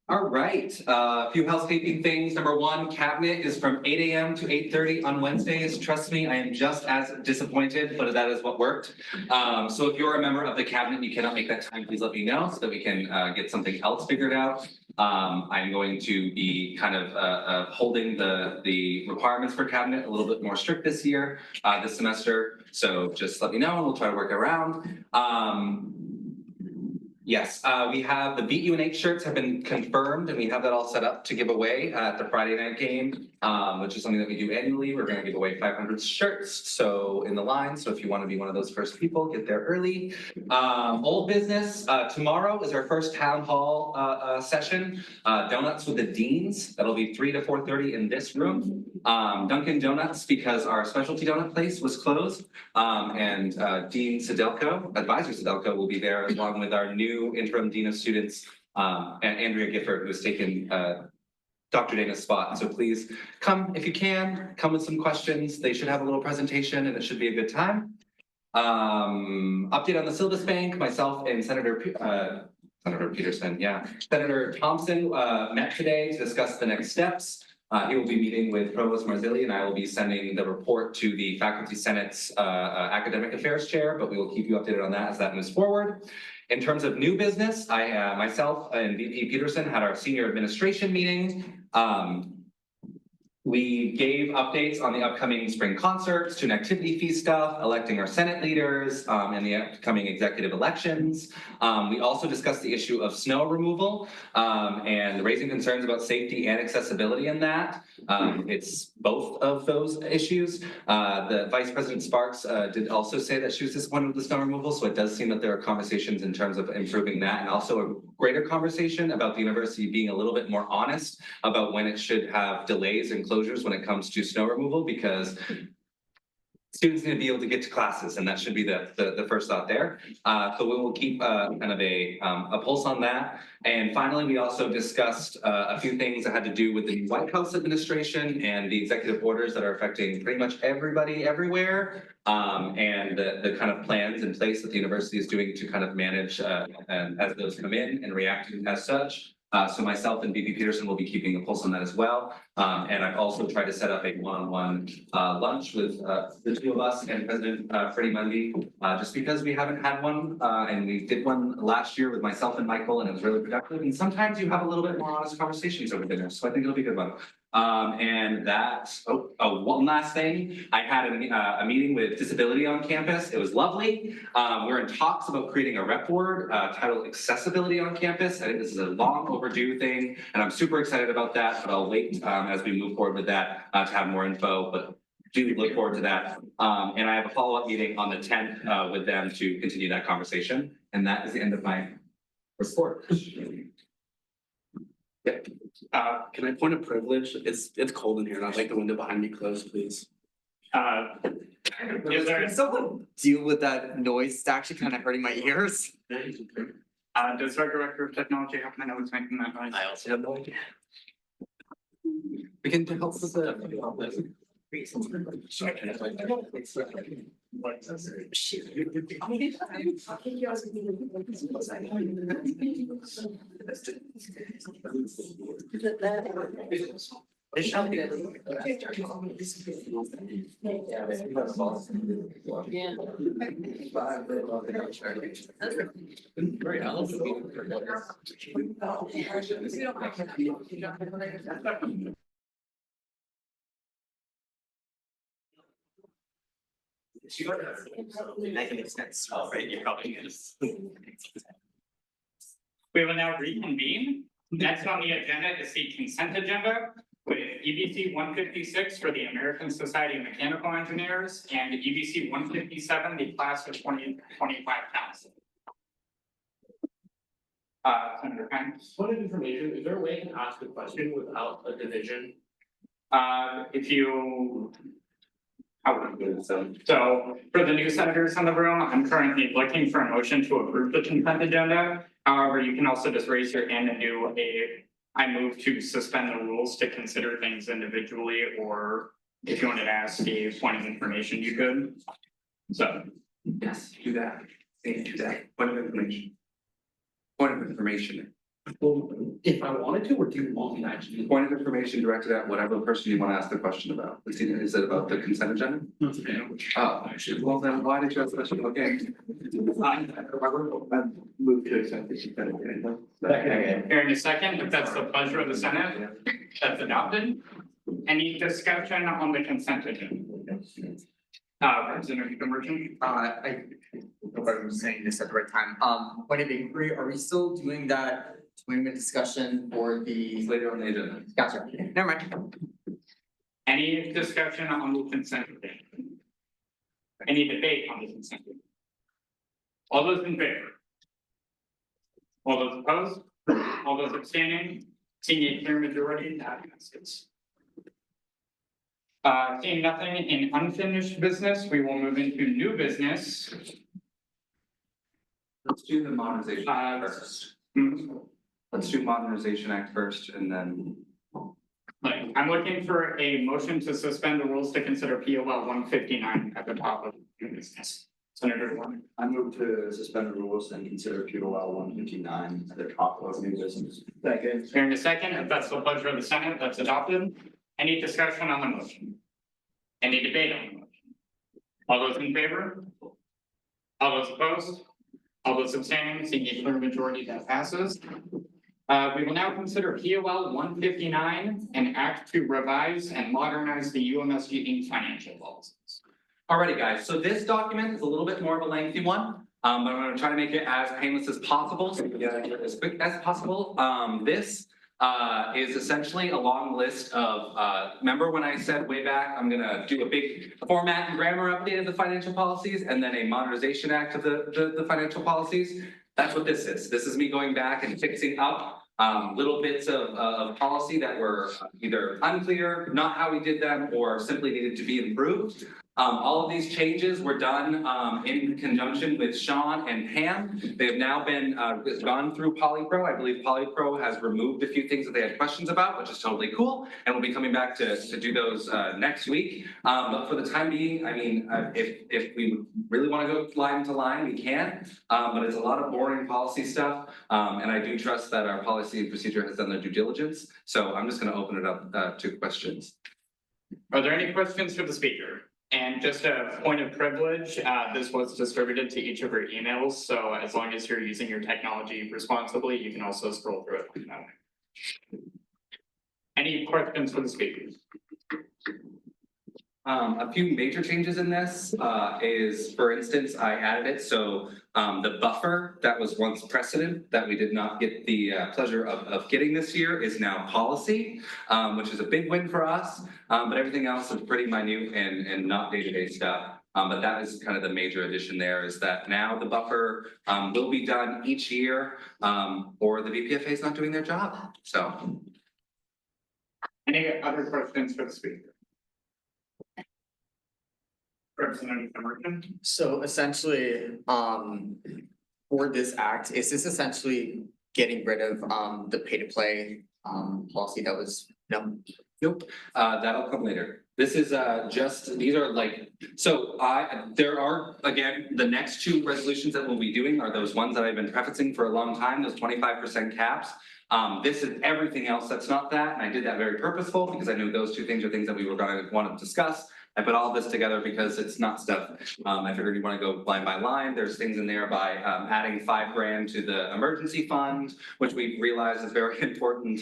All right, a few housekeeping things. Number one, cabinet is from 8 a.m. to 8:30 on Wednesdays. Trust me, I am just as disappointed, but that is what worked. So if you're a member of the cabinet and you cannot make that time, please let me know so that we can get something else figured out. I'm going to be kind of holding the requirements for cabinet a little bit more strict this year, this semester. So just let me know and we'll try to work it around. Yes, we have the Beat UNH shirts have been confirmed and we have that all set up to give away at the Friday night game, which is something that we do annually. We're going to give away 500 shirts. So in the line. So if you want to be one of those first people, get there early. Old business. Tomorrow is our first town hall session. Donuts with the deans. That'll be 3 to 4:30 in this room. Dunkin' Donuts because our specialty donut place was closed. And Dean Sedelko, Advisor Sedelko will be there along with our new interim dean of students, and Andrea Gifford, who has taken Dr. Dana's spot. So please come if you can, come with some questions. They should have a little presentation and it should be a good time. Update on the syllabus bank, myself and Senator Peterson, Senator Thompson met today to discuss the next steps. He will be meeting with Provost Marzilli and I will be sending the report to the Faculty Senate's Academic Affairs Chair, but we will keep you updated on that as that moves forward. In terms of new business, myself and VP Peterson had our senior administration meeting. We gave updates on the upcoming spring concerts, student activity fee stuff, electing our Senate leaders, and the upcoming executive elections. We also discussed the issue of snow removal and raising concerns about safety and accessibility in that. It's both of those issues. The Vice President Sparks did also say that she was disappointed with the snow removal, so it does seem that there are conversations in terms of improving that, and also a greater conversation about the university being a little bit more honest about when it should have delays and closures when it comes to snow removal, because students need to be able to get to classes, and that should be the first thought there. So we will keep kind of a pulse on that. And finally, we also discussed a few things that had to do with the White House administration and the executive orders that are affecting pretty much everybody everywhere. And the kind of plans in place that the university is doing to kind of manage and as those come in and reacting as such. So myself and VP Peterson will be keeping a pulse on that as well. And I've also tried to set up a one-on-one lunch with the two of us and President Freddie Mundy, just because we haven't had one. And we did one last year with myself and Michael, and it was really productive. And sometimes you have a little bit more honest conversations over dinner. So I think it'll be a good one. And that's, one last thing. I had a meeting with disability on campus. It was lovely. We're in talks about creating a rep board titled Accessibility on Campus. I think this is a long overdue thing, and I'm super excited about that, but I'll wait as we move forward with that to have more info, but do look forward to that. And I have a follow-up meeting on the 10th with them to continue that conversation. And that is the end of my report. Can I point a privilege? It's cold in here and I'd like the window behind me closed, please. Can someone deal with that noise? It's actually kind of hurting my ears. Does our director of technology happen to know what's making that noise? I also have no idea. We can help with the. That makes sense. Oh, right, you're probably is. We will now reconvene. Next on the agenda is the consent agenda with EBC 156 for the American Society of Mechanical Engineers and EBC 157, the class of 2025 council. Senator Kine. Point of information, is there a way I can ask a question without a division? If you. How would I do this? So for the new senators in the room, I'm currently looking for a motion to approve the consent agenda. However, you can also just raise your hand and do I move to suspend the rules to consider things individually, or if you wanted to ask a point of information, you could. So. Yes, do that. Do that. Point of information. Point of information. Well, if I wanted to, or do you want me to actually? Point of information directed at whatever person you want to ask the question about. Is it about the consent agenda? Oh, actually, well then why did you ask the question? Okay. I move to accept the consent agenda. Here in a second, if that's the pleasure of the Senate, that's adopted. Any discussion on the consent agenda? Representative Merchant? I was saying this at the right time. Point of inquiry, are we still doing that 20-minute discussion for the? Later on the agenda. Gotcha, never mind. Any discussion on the consent agenda? Any debate on the consent agenda? All those in favor? All those opposed? All those abstaining? Seeing a clear majority, that passes. Seeing nothing in unfinished business, we will move into new business. Let's do the modernization act first. Let's do modernization act first and then. I'm looking for a motion to suspend the rules to consider POL 159 at the top of new business. Senator Warren. I move to suspend the rules and consider POL 159 at the top of new business. Second. Here in a second, if that's the pleasure of the Senate, that's adopted. Any discussion on the motion? Any debate on the motion? All those in favor? All those opposed? All those abstaining, seeing a clear majority, that passes. We will now consider POL 159, an act to revise and modernize the UMSG Inc. financial policies. Alrighty, guys, so this document is a little bit more of a lengthy one, but I'm gonna try to make it as painless as possible, so we can get it as quick as possible. This is essentially a long list of, remember when I said way back, I'm gonna do a big format and grammar update of the financial policies and then a modernization act of the financial policies? That's what this is. This is me going back and fixing up little bits of policy that were either unclear, not how we did them, or simply needed to be improved. All of these changes were done in conjunction with Sean and Pam. They have now been gone through Polypro. I believe Polypro has removed a few things that they had questions about, which is totally cool. And we'll be coming back to do those next week. But for the time being, I mean, if we really want to go line to line, we can. But it's a lot of boring policy stuff. And I do trust that our policy and procedure has done their due diligence. So I'm just going to open it up to questions. Are there any questions for the speaker? And just a point of privilege, this was distributed to each of your emails, so as long as you're using your technology responsibly, you can also scroll through it. Any questions for the speakers? A few major changes in this is, for instance, I added it, so the buffer that was once precedent that we did not get the pleasure of getting this year is now policy, which is a big win for us, but everything else is pretty minute and not day-to-day stuff. But that is kind of the major addition there, is that now the buffer will be done each year, or the VPFA is not doing their job, so. Any other questions for the speaker? Representative Merchant? So essentially, for this act, is this essentially getting rid of the pay to play policy that was, no? Nope, that'll come later. This is just, these are like, so there are, again, the next two resolutions that we'll be doing are those ones that I've been prefacing for a long time, those 25% caps. This is everything else that's not that, and I did that very purposeful because I knew those two things are things that we were gonna want to discuss. I put all this together because it's not stuff, I figured you wanna go line by line. There's things in there by adding $5,000 to the emergency fund, which we realize is very important.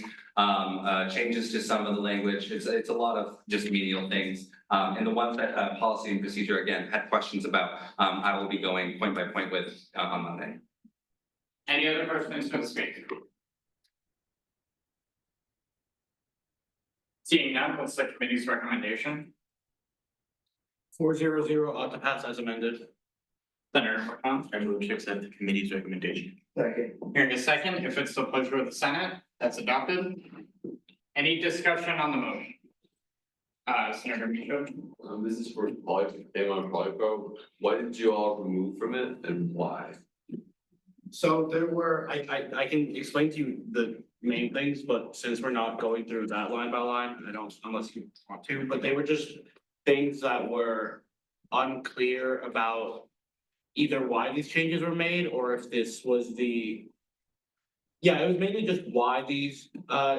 Changes to some of the language. It's a lot of just menial things. And the ones that policy and procedure, again, had questions about, I will be going point by point with on Monday. Any other questions for the speaker? Seeing none, what's the committee's recommendation? 400 ought to pass as amended. Senator Martin? I move to accept the committee's recommendation. Second. Hearing a second, if it's the pleasure of the Senate, that's adopted. Any discussion on the motion? Senator Micho? This is for Polypro. Why did you all remove from it and why? So there were, I can explain to you the main things, but since we're not going through that line by line, I don't, unless you want to, but they were just things that were unclear about either why these changes were made or if this was the. Yeah, it was mainly just why these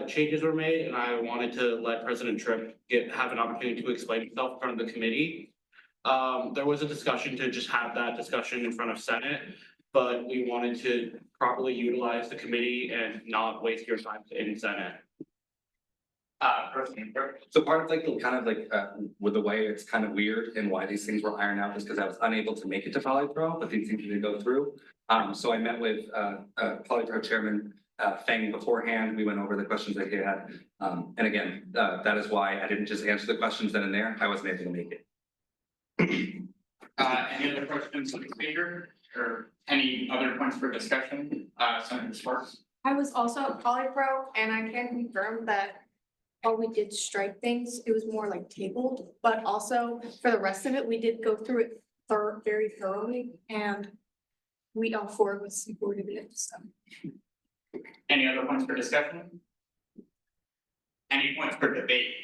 changes were made, and I wanted to let President Tripp have an opportunity to explain himself in front of the committee. There was a discussion to just have that discussion in front of Senate, but we wanted to properly utilize the committee and not waste your time in Senate. So part of like the kind of like with the way it's kind of weird and why these things were ironed out is because I was unable to make it to Polypro, but these things did go through. So I met with Polypro Chairman Feng beforehand. We went over the questions that he had. And again, that is why I didn't just answer the questions then and there. I wasn't able to make it. Any other questions of the speaker or any other points for discussion? Senator Sparks? I was also at Polypro and I can confirm that while we did strike things, it was more like tabled, but also for the rest of it, we did go through it very thoroughly and we all four was supported it, so. Any other points for discussion? Any points for debate?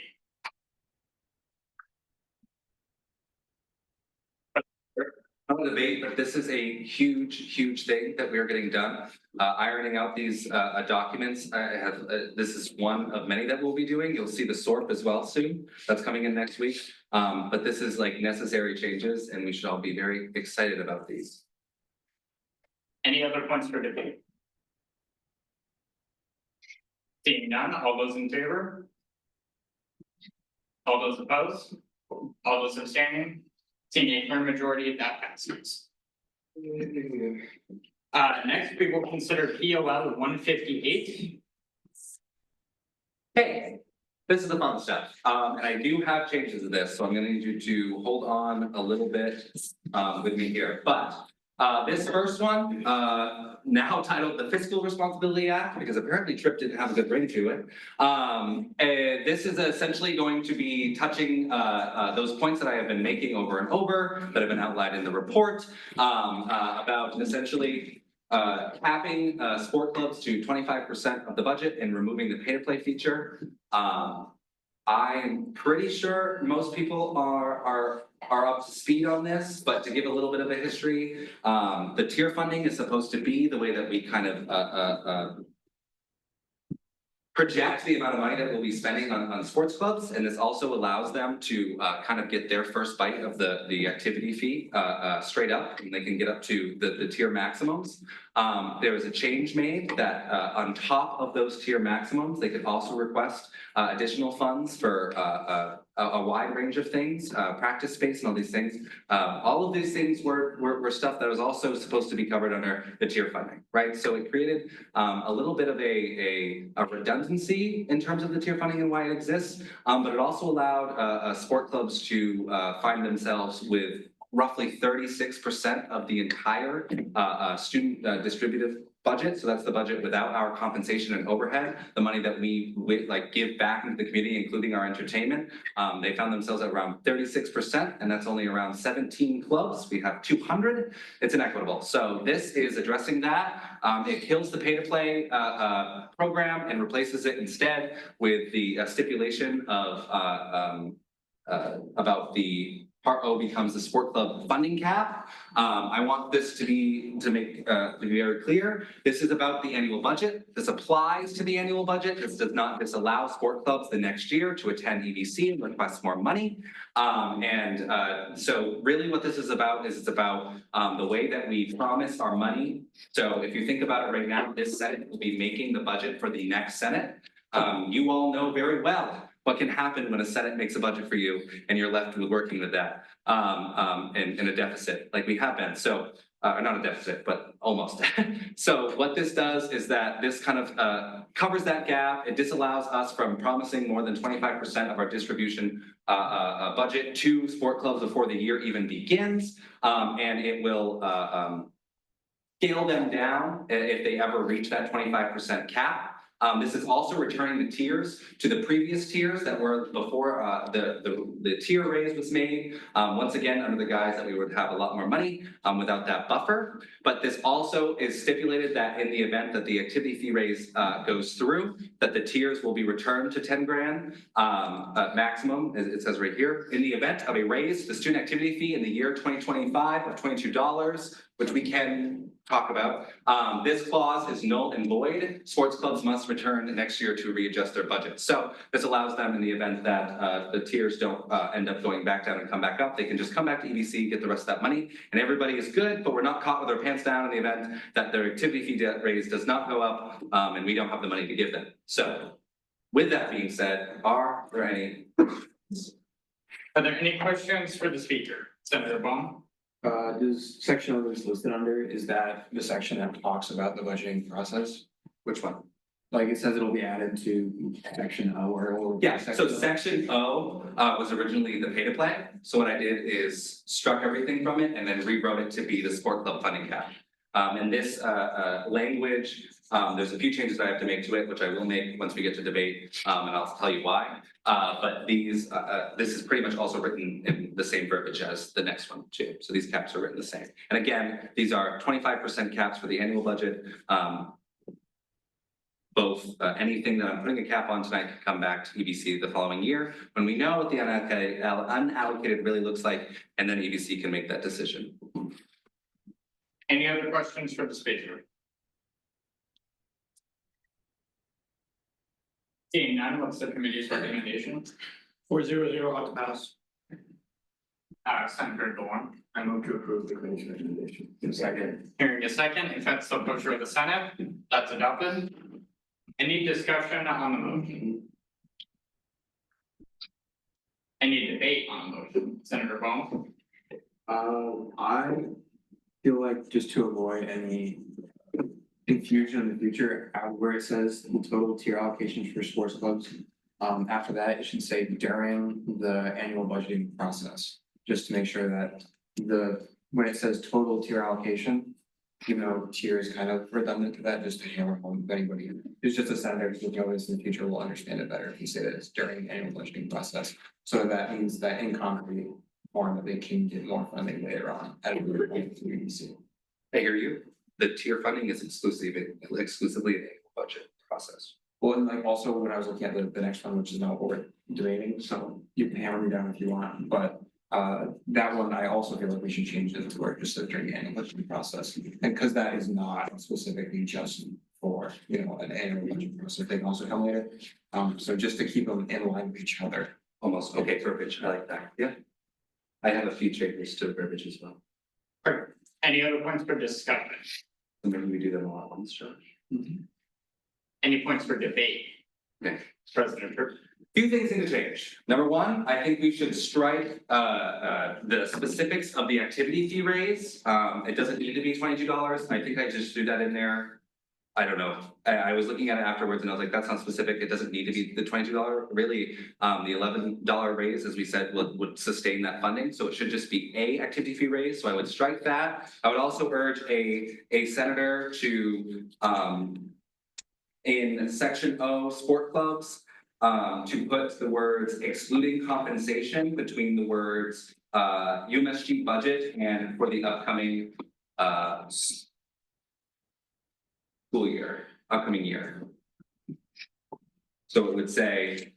Not a debate, but this is a huge thing that we are getting done. Ironing out these documents, this is one of many that we'll be doing. You'll see the SORP as well soon. That's coming in next week. But this is like necessary changes and we should all be very excited about these. Any other points for debate? Seeing none, all those in favor? All those opposed? All those abstaining? Seeing a clear majority, that passes. Next, we will consider POL 158. Hey, this is the fun stuff. And I do have changes to this, so I'm gonna need you to hold on a little bit with me here. But This first one, now titled the Fiscal Responsibility Act, because apparently Tripp didn't have a good ring to it. And this is essentially going to be touching, those points that I have been making over and over, that have been outlined in the report, about essentially capping sport clubs to 25% of the budget and removing the pay-to-play feature. I'm pretty sure most people are up to speed on this, but to give a little bit of a history, the tier funding is supposed to be the way that we kind of project the amount of money that we'll be spending on sports clubs, and this also allows them to kind of get their first bite of the activity fee straight up, and they can get up to the tier maximums. There was a change made that on top of those tier maximums, they could also request additional funds for a wide range of things, practice space and all these things. All of these things were stuff that was also supposed to be covered under the tier funding, right? So it created a little bit of a redundancy in terms of the tier funding and why it exists, but it also allowed sport clubs to find themselves with roughly 36% of the entire student distributive budget. So that's the budget without our compensation and overhead, the money that we like give back into the community, including our entertainment. They found themselves at around 36%, and that's only around 17 clubs. We have 200. It's inequitable. So this is addressing that. It kills the pay-to-play program and replaces it instead with the stipulation of about the Part O becomes the sport club funding cap. I want this to be very clear. This is about the annual budget. This applies to the annual budget. This does not disallow sport clubs the next year to attend EDC and request more money. So really what this is about is it's about the way that we promise our money. So if you think about it right now, this Senate will be making the budget for the next Senate. You all know very well what can happen when a Senate makes a budget for you and you're left with working with that in a deficit like we have been. So not a deficit, but almost. So what this does is that this kind of covers that gap. It disallows us from promising more than 25% of our distribution budget to sport clubs before the year even begins. And it will scale them down if they ever reach that 25% cap. This is also returning the tiers to the previous tiers that were before the tier raise was made. Once again, under the guise that we would have a lot more money without that buffer. But this also is stipulated that in the event that the activity fee raise goes through, that the tiers will be returned to 10 grand maximum, as it says right here. In the event of a raise, the student activity fee in the year 2025 of $22, which we can talk about. This clause is null and void. Sports clubs must return next year to readjust their budget. So this allows them in the event that the tiers don't end up going back down and come back up, they can just come back to EDC, get the rest of that money, and everybody is good, but we're not caught with our pants down in the event that their activity fee raise does not go up and we don't have the money to give them. So with that being said, are there any questions? Are there any questions for the speaker? Senator Baum? Does section O is listed under, is that the section that talks about the budgeting process? Which one? Like it says it'll be added to section O or. Yeah, so section O was originally the pay to play. So what I did is struck everything from it and then rewrote it to be the sport club funding cap. And this language, there's a few changes I have to make to it, which I will make once we get to debate, and I'll tell you why. But these, this is pretty much also written in the same verbiage as the next one too. So these caps are written the same. And again, these are 25% caps for the annual budget. Both anything that I'm putting a cap on tonight can come back to EBC the following year when we know what the unallocated really looks like, and then EBC can make that decision. Any other questions for the speaker? Seeing none, what's the committee's recommendation? 400 ought to pass. Senator Dorn. I move to approve the committee's recommendation. Second. Hearing a second, if that's the pleasure of the Senate, that's adopted. Any discussion on the motion? Any debate on the motion? Senator Baum? I feel like just to avoid any confusion in the future, where it says the total tier allocations for sports clubs, after that, it should say during the annual budgeting process, just to make sure that the when it says total tier allocation, even though tier is kind of redundant to that, just to hammer home if anybody, it's just a senator who knows in the future will understand it better if you say that it's during the annual budgeting process. So that means that in concrete form that they can get more funding later on at a later point through EDC. I hear you. The tier funding is exclusively an annual budget process. Well, and like also when I was looking at the next one, which is not what we're debating, so you can hammer me down if you want, but that one, I also feel like we should change it to where it just says during the annual budgeting process. And because that is not specifically just for, you know, an annual budget process, they can also come later. So just to keep them in line with each other. Almost, okay, verbiage, I like that, yeah. I have a few changes to the verbiage as well. Any other points for discussion? So maybe we do them all at once, Josh. Any points for debate? Okay. President Tripp. Few things need to change. Number one, I think we should strike the specifics of the activity fee raise. It doesn't need to be $22. I think I just threw that in there. I don't know. I was looking at it afterwards and I was like, that's not specific. It doesn't need to be the $22. Really, the $11 raise, as we said, would sustain that funding. So it should just be a activity fee raise. So I would strike that. I would also urge a senator to in section O, sport clubs, to put the words excluding compensation between the words UMSG budget and for the upcoming upcoming year. So it would say,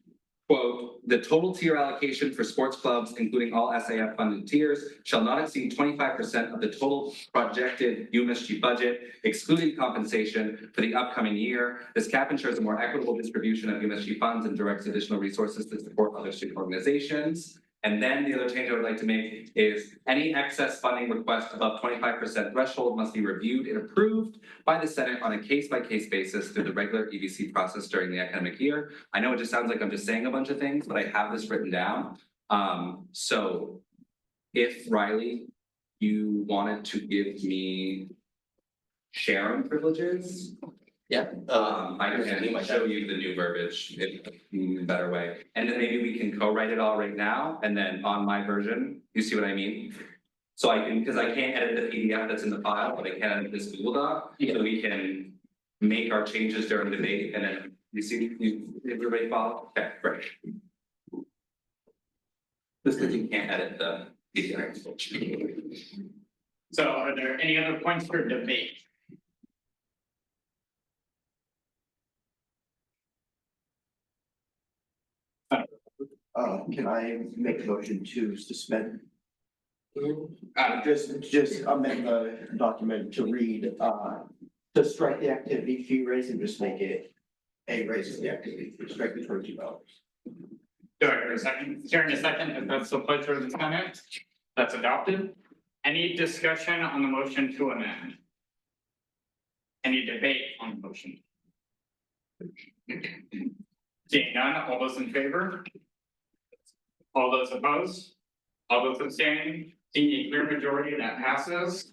quote, the total tier allocation for sports clubs, including all SAF funded tiers, shall not exceed 25% of the total projected UMSG budget, excluding compensation for the upcoming year. This cap ensures a more equitable distribution of UMSG funds and directs additional resources to support other student organizations. And then the other change I would like to make is any excess funding request above 25% threshold must be reviewed and approved by the Senate on a case-by-case basis through the regular EDC process during the academic year. I know it just sounds like I'm just saying a bunch of things, but I have this written down. So if Riley, you wanted to give me sharing privileges. Yeah. I can show you the new verbiage in a better way. And then maybe we can co-write it all right now, and then on my version, you see what I mean? So I can, because I can't edit the PDF that's in the file, but I can edit this Google Doc, so we can make our changes during the debate, and then everybody follow? Okay, great. Just because you can't edit the PDF. So are there any other points for debate? Can I make a motion to suspend? Just amend the document to read, to strike the activity fee raise and just make it a raise of the activity fee, strike the $22. Do I hear a second? Sharon, a second, if that's the pleasure of the Senate, that's adopted. Any discussion on the motion to amend? Any debate on the motion? Seeing none, all those in favor? All those opposed? All those abstaining? Seeing a clear majority, that passes.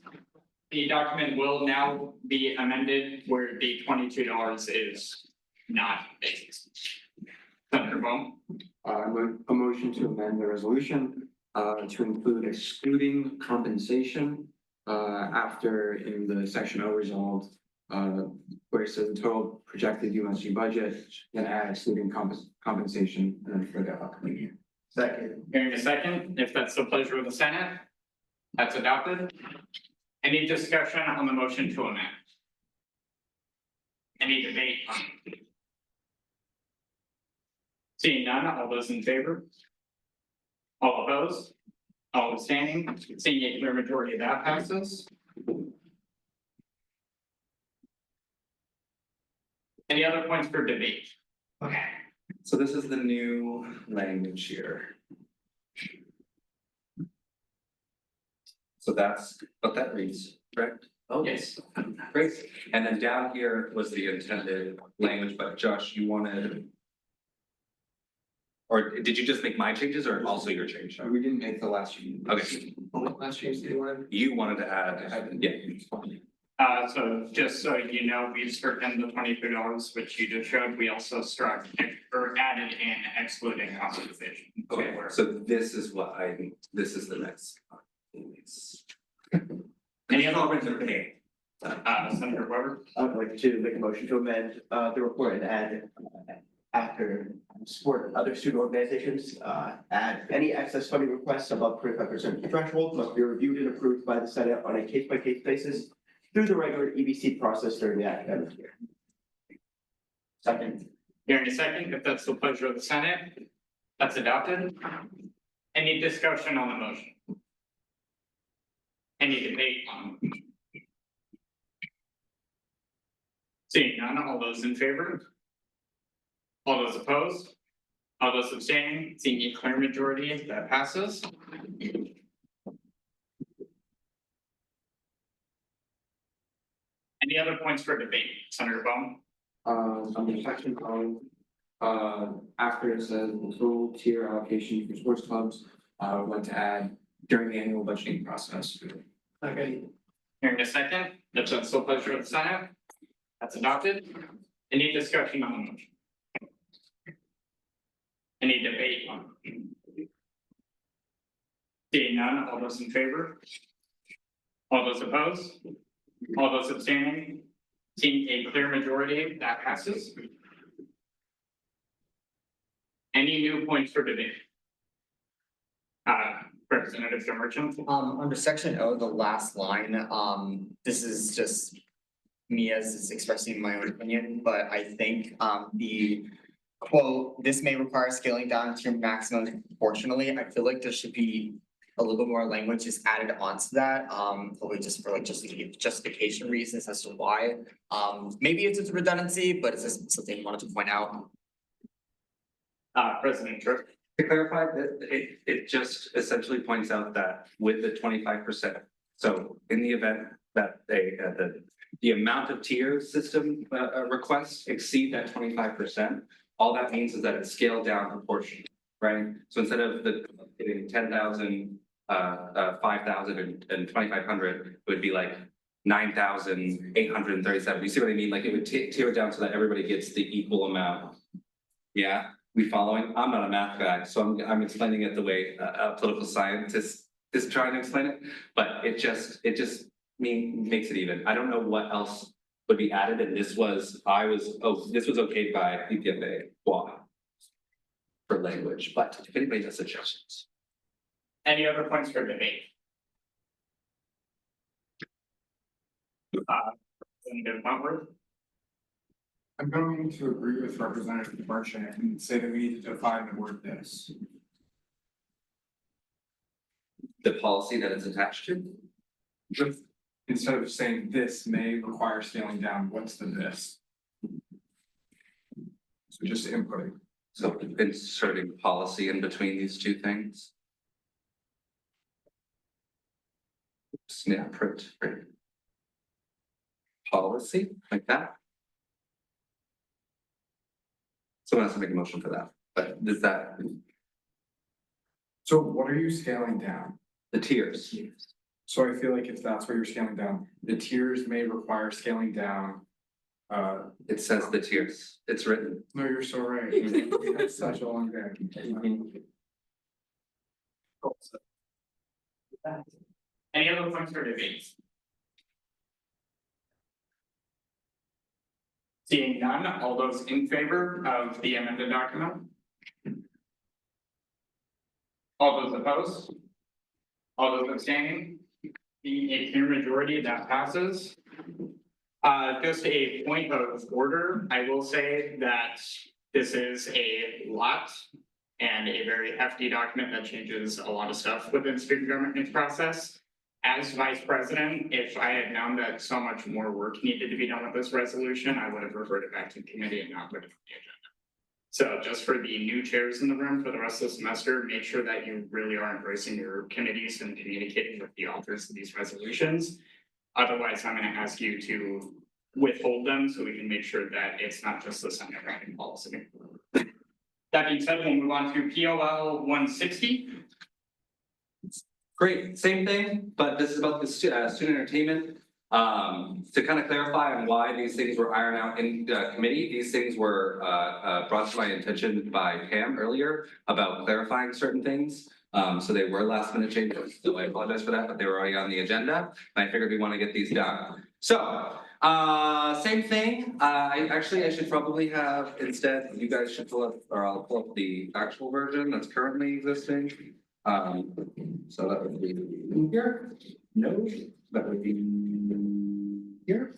The document will now be amended where the $22 is not based. Senator Bohm. A motion to amend the resolution to include excluding compensation after in the section O resolved where it says the total projected UMSG budget, then add excluding compensation and then for the upcoming year. Second. Hearing a second, if that's the pleasure of the Senate, that's adopted. Any discussion on the motion to amend? Any debate on it? Seeing none, all those in favor? All opposed? All abstaining? Seeing a clear majority of that passes. Any other points for debate? Okay, so this is the new language here. So that's what that reads, correct? Oh, yes. Great. And then down here was the intended language, but Josh, you wanted. Or did you just make my changes or also your change? We didn't make the last change. Okay. What last change did you want? You wanted to add, yeah. So just so you know, we struck in the $22, which you just showed. We also struck or added in excluding compensation. Okay, so this is what this is the next. Any other debate? Senator Weber? I'd like to make a motion to amend the report and add after support other student organizations, add any excess funding requests above 25% threshold must be reviewed and approved by the Senate on a case-by-case basis through the regular EBC process during the academic year. Second. Hearing a second, if that's the pleasure of the Senate, that's adopted. Any discussion on the motion? Any debate on the motion? Seeing none, all those in favor? All those opposed? All those abstaining? Seeing a clear majority, that passes. Any other points for debate, Senator Bone? Under section after it says the total tier allocation for sports clubs, I would like to add during the annual budgeting process. Okay. Hearing a second, if that's the pleasure of the Senate, that's adopted. Any discussion on the motion? Any debate on the motion? Seeing none, all those in favor? All those opposed? All those abstaining? Seeing a clear majority, that passes. Any new points for debate? Representative Joe Merchant? Under section O, the last line, this is just me as expressing my own opinion, but I think, the quote, "This may require scaling down to your maximum proportionally," I feel like there should be a little bit more language just added onto that, probably just for like justification reasons as to why. Maybe it's just redundancy, but it's just something I wanted to point out. President Tripp. To clarify, that it just essentially points out that with the 25%, so in the event that the amount of tier system requests exceed that 25%, all that means is that it's scaled down proportionally, right? So instead of getting 10,000, 5,000 and 2,500, it would be like 9,837. You see what I mean? Like it would tier it down so that everybody gets the equal amount. Yeah. We following? I'm not a math guy, so I'm explaining it the way a political scientist is trying to explain it. But it just makes it even. I don't know what else would be added, and this was okayed by PPFA for language. But if anybody has suggestions, Any other points for debate? Representative Wentworth? I'm going to agree with Representative Merchant and say that we need to define the word "this." the policy that it's attached to. Instead of saying "this may require scaling down," what's the "this"? So just inputting. So inserting policy in between these two things. Snap print. Policy like that. Someone has to make a motion for that, but does that, So what are you scaling down? the tiers, So I feel like if that's what you're scaling down, the tiers may require scaling down. it says the tiers, it's written. No, you're so right. That's such a long day. Any other points for debate? Seeing none, all those in favor of the amended document? All those opposed? All those abstaining? Being a clear majority, that passes. Just a point of order, I will say that this is a lot and a very hefty document that changes a lot of stuff within student government process. As vice president, if I had known that so much more work needed to be done with this resolution, I would have referred it back to committee and not put it on the agenda. So just for the new chairs in the room for the rest of the semester, make sure that you really are embracing your committees and communicating with the authors of these resolutions. Otherwise, I'm going to ask you to withhold them so we can make sure that it's not just the Senate writing policy. That being said, we'll move on to POL 160. Great, same thing, but this is about the student entertainment. To kind of clarify on why these things were ironed out in committee, these things were brought to my attention by Pam earlier about clarifying certain things. So they were last minute changes, so I apologize for that, but they were already on the agenda. And I figured we want to get these done. So, same thing, I should probably have, instead, you guys should pull up, or I'll pull up the actual version that's currently existing. So that would be here, no, that would be here.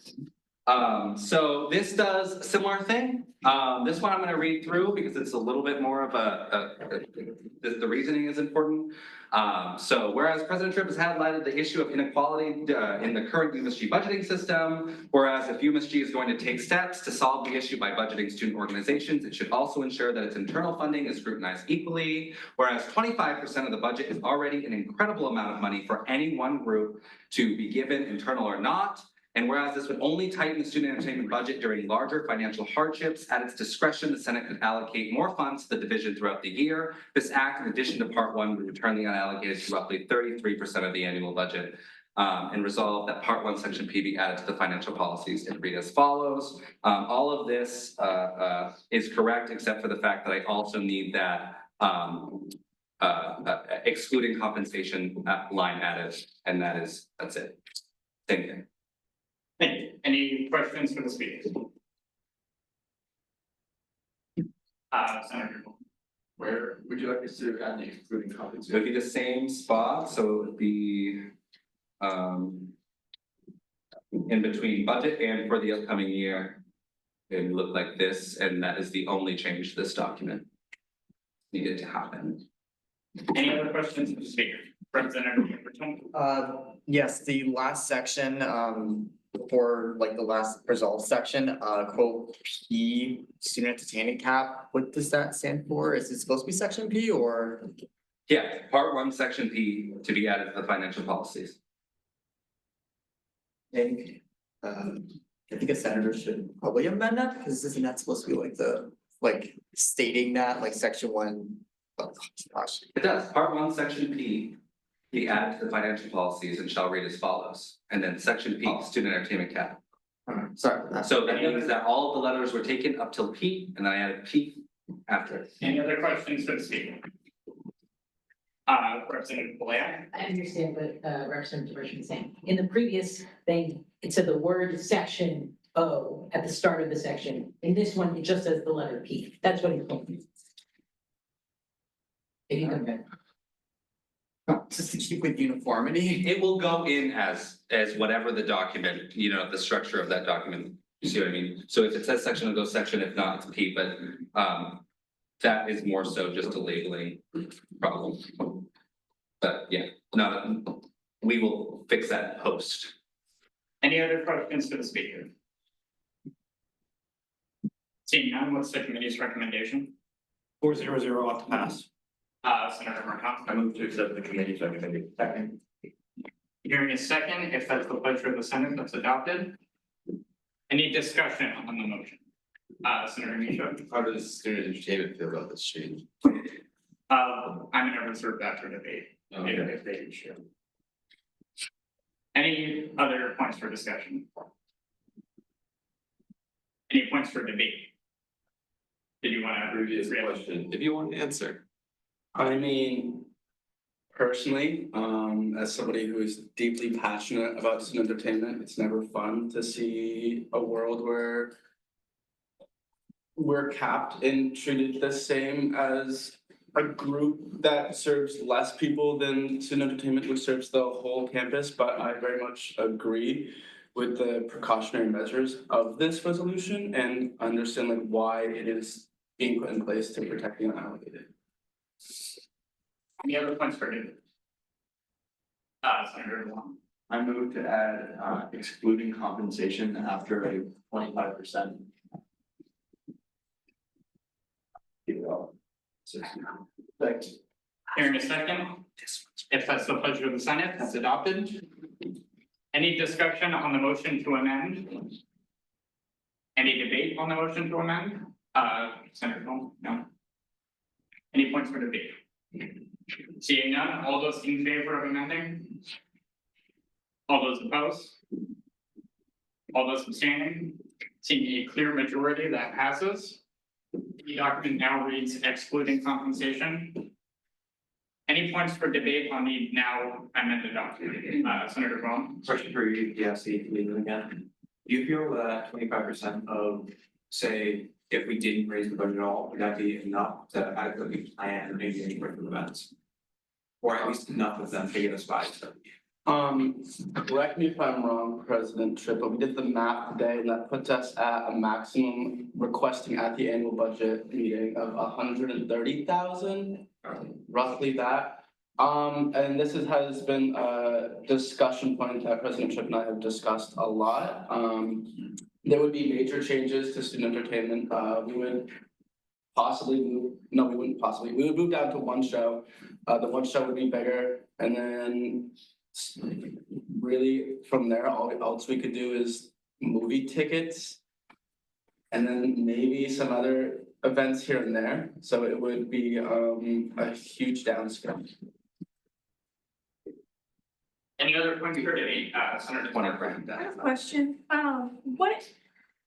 So this does a similar thing. This one I'm gonna read through because it's a little bit more of the reasoning is important. So whereas President Tripp has highlighted the issue of inequality in the current UMSG budgeting system, whereas if UMSG is going to take steps to solve the issue by budgeting student organizations, it should also ensure that its internal funding is scrutinized equally, whereas 25% of the budget is already an incredible amount of money for any one group to be given, internal or not. And whereas this would only tighten the student entertainment budget during larger financial hardships, at its discretion, the Senate could allocate more funds to the division throughout the year. This act, in addition to Part 1, would return the unallocated to roughly 33% of the annual budget. And resolve that Part 1, Section P be added to the financial policies and read as follows. All of this is correct, except for the fact that I also need that excluding compensation line added, and that's it. Same thing. Thank you. Any questions for the speakers? Senator. Where would you like us to add the excluding It compensation? would be the same spot, so it would be in between budget and for the upcoming year. It would look like this, and that is the only change to this document needed to happen. Any other questions for the speaker? Representative Overton? Yes, the last section, for like the last results section, quote P, student entertainment cap, what does that stand for? Is it supposed to be section P or? Yeah, Part 1, Section P to be added to the financial policies. And, I think a senator should probably amend that, because isn't that supposed to be like stating that, like section 1? Oh, gosh. It does, Part 1, Section P be added to the financial policies and shall read as follows. And then Section P, student entertainment cap. Sorry for that. So that means that all of the letters were taken up till P, and then I added P after it. Any other questions for the speaker? Representative Blair? I understand what Representative Richmond is saying. In the previous thing, it said the word section O at the start of the section. In this one, it just says the letter P. That's what he's saying. If you compare. Just to keep with uniformity. It will go in as whatever the document, the structure of that document, you see what I mean? So if it says section, it'll go section, if not, it's P, but that is more so just a labeling problem. But yeah, we will fix that post. Any other questions for the speaker? Seeing none, what's the committee's recommendation? 4-0-0 ought to pass. Senator Markowski. I move to accept the committee's recommendation. Second. Hearing a second, if that's the pleasure of the Senate, that's adopted. Any discussion on the motion? Senator Misha. How does student entertainment feel about this change? I'm gonna reserve that for debate, if they should. Any other points for discussion? Any points for debate? Did you want to? Previous question, if you want to answer. I mean, personally, as somebody who is deeply passionate about student entertainment, it's never fun to see a world where we're capped and treated the same as a group that serves less people than student entertainment, which serves the whole campus. But I very much agree with the precautionary measures of this resolution and understand like why it is being put in place to protect the unallocated. Any other points for debate? Senator Long. I move to add excluding compensation after a 25%. Thanks. Hearing a second, if that's the pleasure of the Senate, that's adopted. Any discussion on the motion to amend? Any debate on the motion to amend? Senator Cole, no. Any points for debate? Seeing none, all those in favor of amending? All those opposed? All those abstaining? Seeing a clear majority, that passes. The document now reads excluding compensation. Any points for debate on the now amended document? Senator Bone? Question for you, yes, again. Do you feel that 25% of, say, if we didn't raise the budget at all, would that be enough to adequately plan maybe any of the events? Or at least enough of them to get us by? Correct me if I'm wrong, President Tripp, but we did the math today and that puts us at a maximum requesting at the annual budget meeting of 130,000, roughly that. And this has been a discussion point that President Tripp and I have discussed a lot. There would be major changes to student entertainment. We would possibly move, no, we wouldn't possibly, we would move down to one show. The one show would be bigger, and then really from there, all else we could do is movie tickets. And then maybe some other events here and there, so it would be a huge downscale. Any other points for debate? Senator Brand. I have a question. What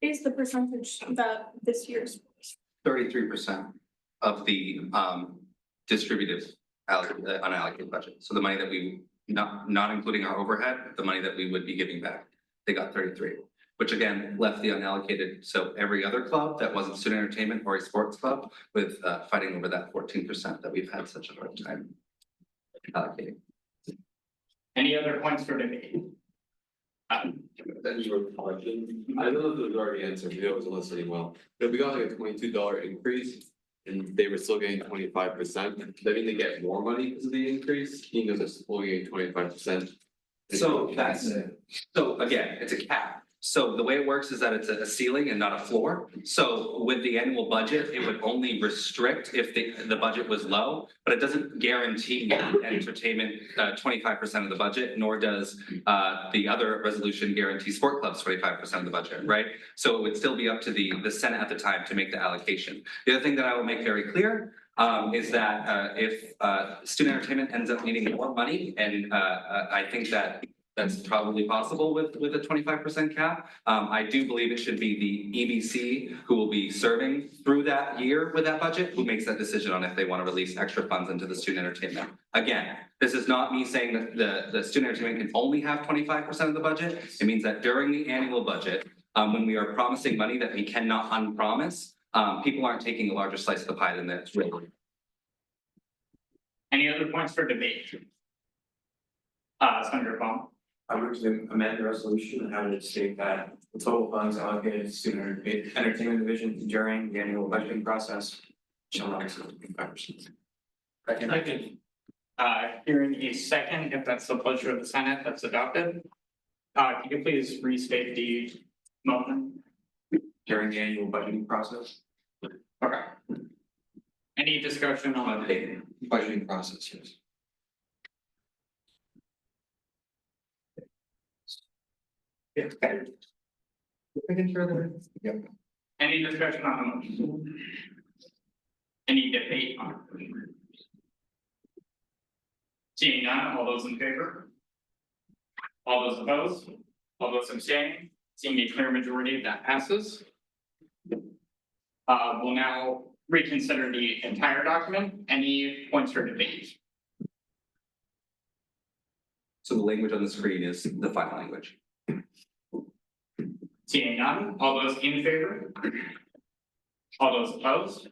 is the percentage that this year's? 33% of the distributed unallocated budget. So the money that we, not including our overhead, the money that we would be giving back, they got 33, which again left the unallocated. So every other club that wasn't student entertainment or a sports club with fighting over that 14% that we've had such a hard time allocating. Any other points for debate? That's your question. I don't know if it was already answered, maybe I wasn't listening well. If we got like a $22 increase and they were still getting 25%, that mean they get more money because of the increase, even though they're still getting 25%. So that's it. So again, it's a cap. So the way it works is that it's a ceiling and not a floor. So with the annual budget, it would only restrict if the budget was low, but it doesn't guarantee entertainment 25% of the budget, nor does the other resolution guarantee sport clubs 25% of the budget, right? So it would still be up to the Senate at the time to make the allocation. The other thing that I will make very clear is that if student entertainment ends up needing more money, and I think that that's probably possible with a 25% cap. I do believe it should be the EBC who will be serving through that year with that budget, who makes that decision on if they want to release extra funds into the student entertainment. Again, this is not me saying that the student entertainment can only have 25% of the budget. It means that during the annual budget, when we are promising money that we cannot unpromise, people aren't taking a larger slice of the pie than that's really. Any other points for debate? Senator Bone. I would amend the resolution and have it state that the total funds allocated to student entertainment division during the annual budgeting process shall not exceed 25%. Second. Hearing a second, if that's the pleasure of the Senate, that's adopted. Can you please restate the motion? During the annual budgeting process. Okay. Any discussion on the budgeting process, yes. Any discussion on the motion? Any debate on the motion? Seeing none, all those in favor? All those opposed? All those abstaining? Seeing a clear majority, that passes. We'll now reconsider the entire document. Any points for debate? So the language on the screen is the final language. Seeing none, all those in favor? All those opposed?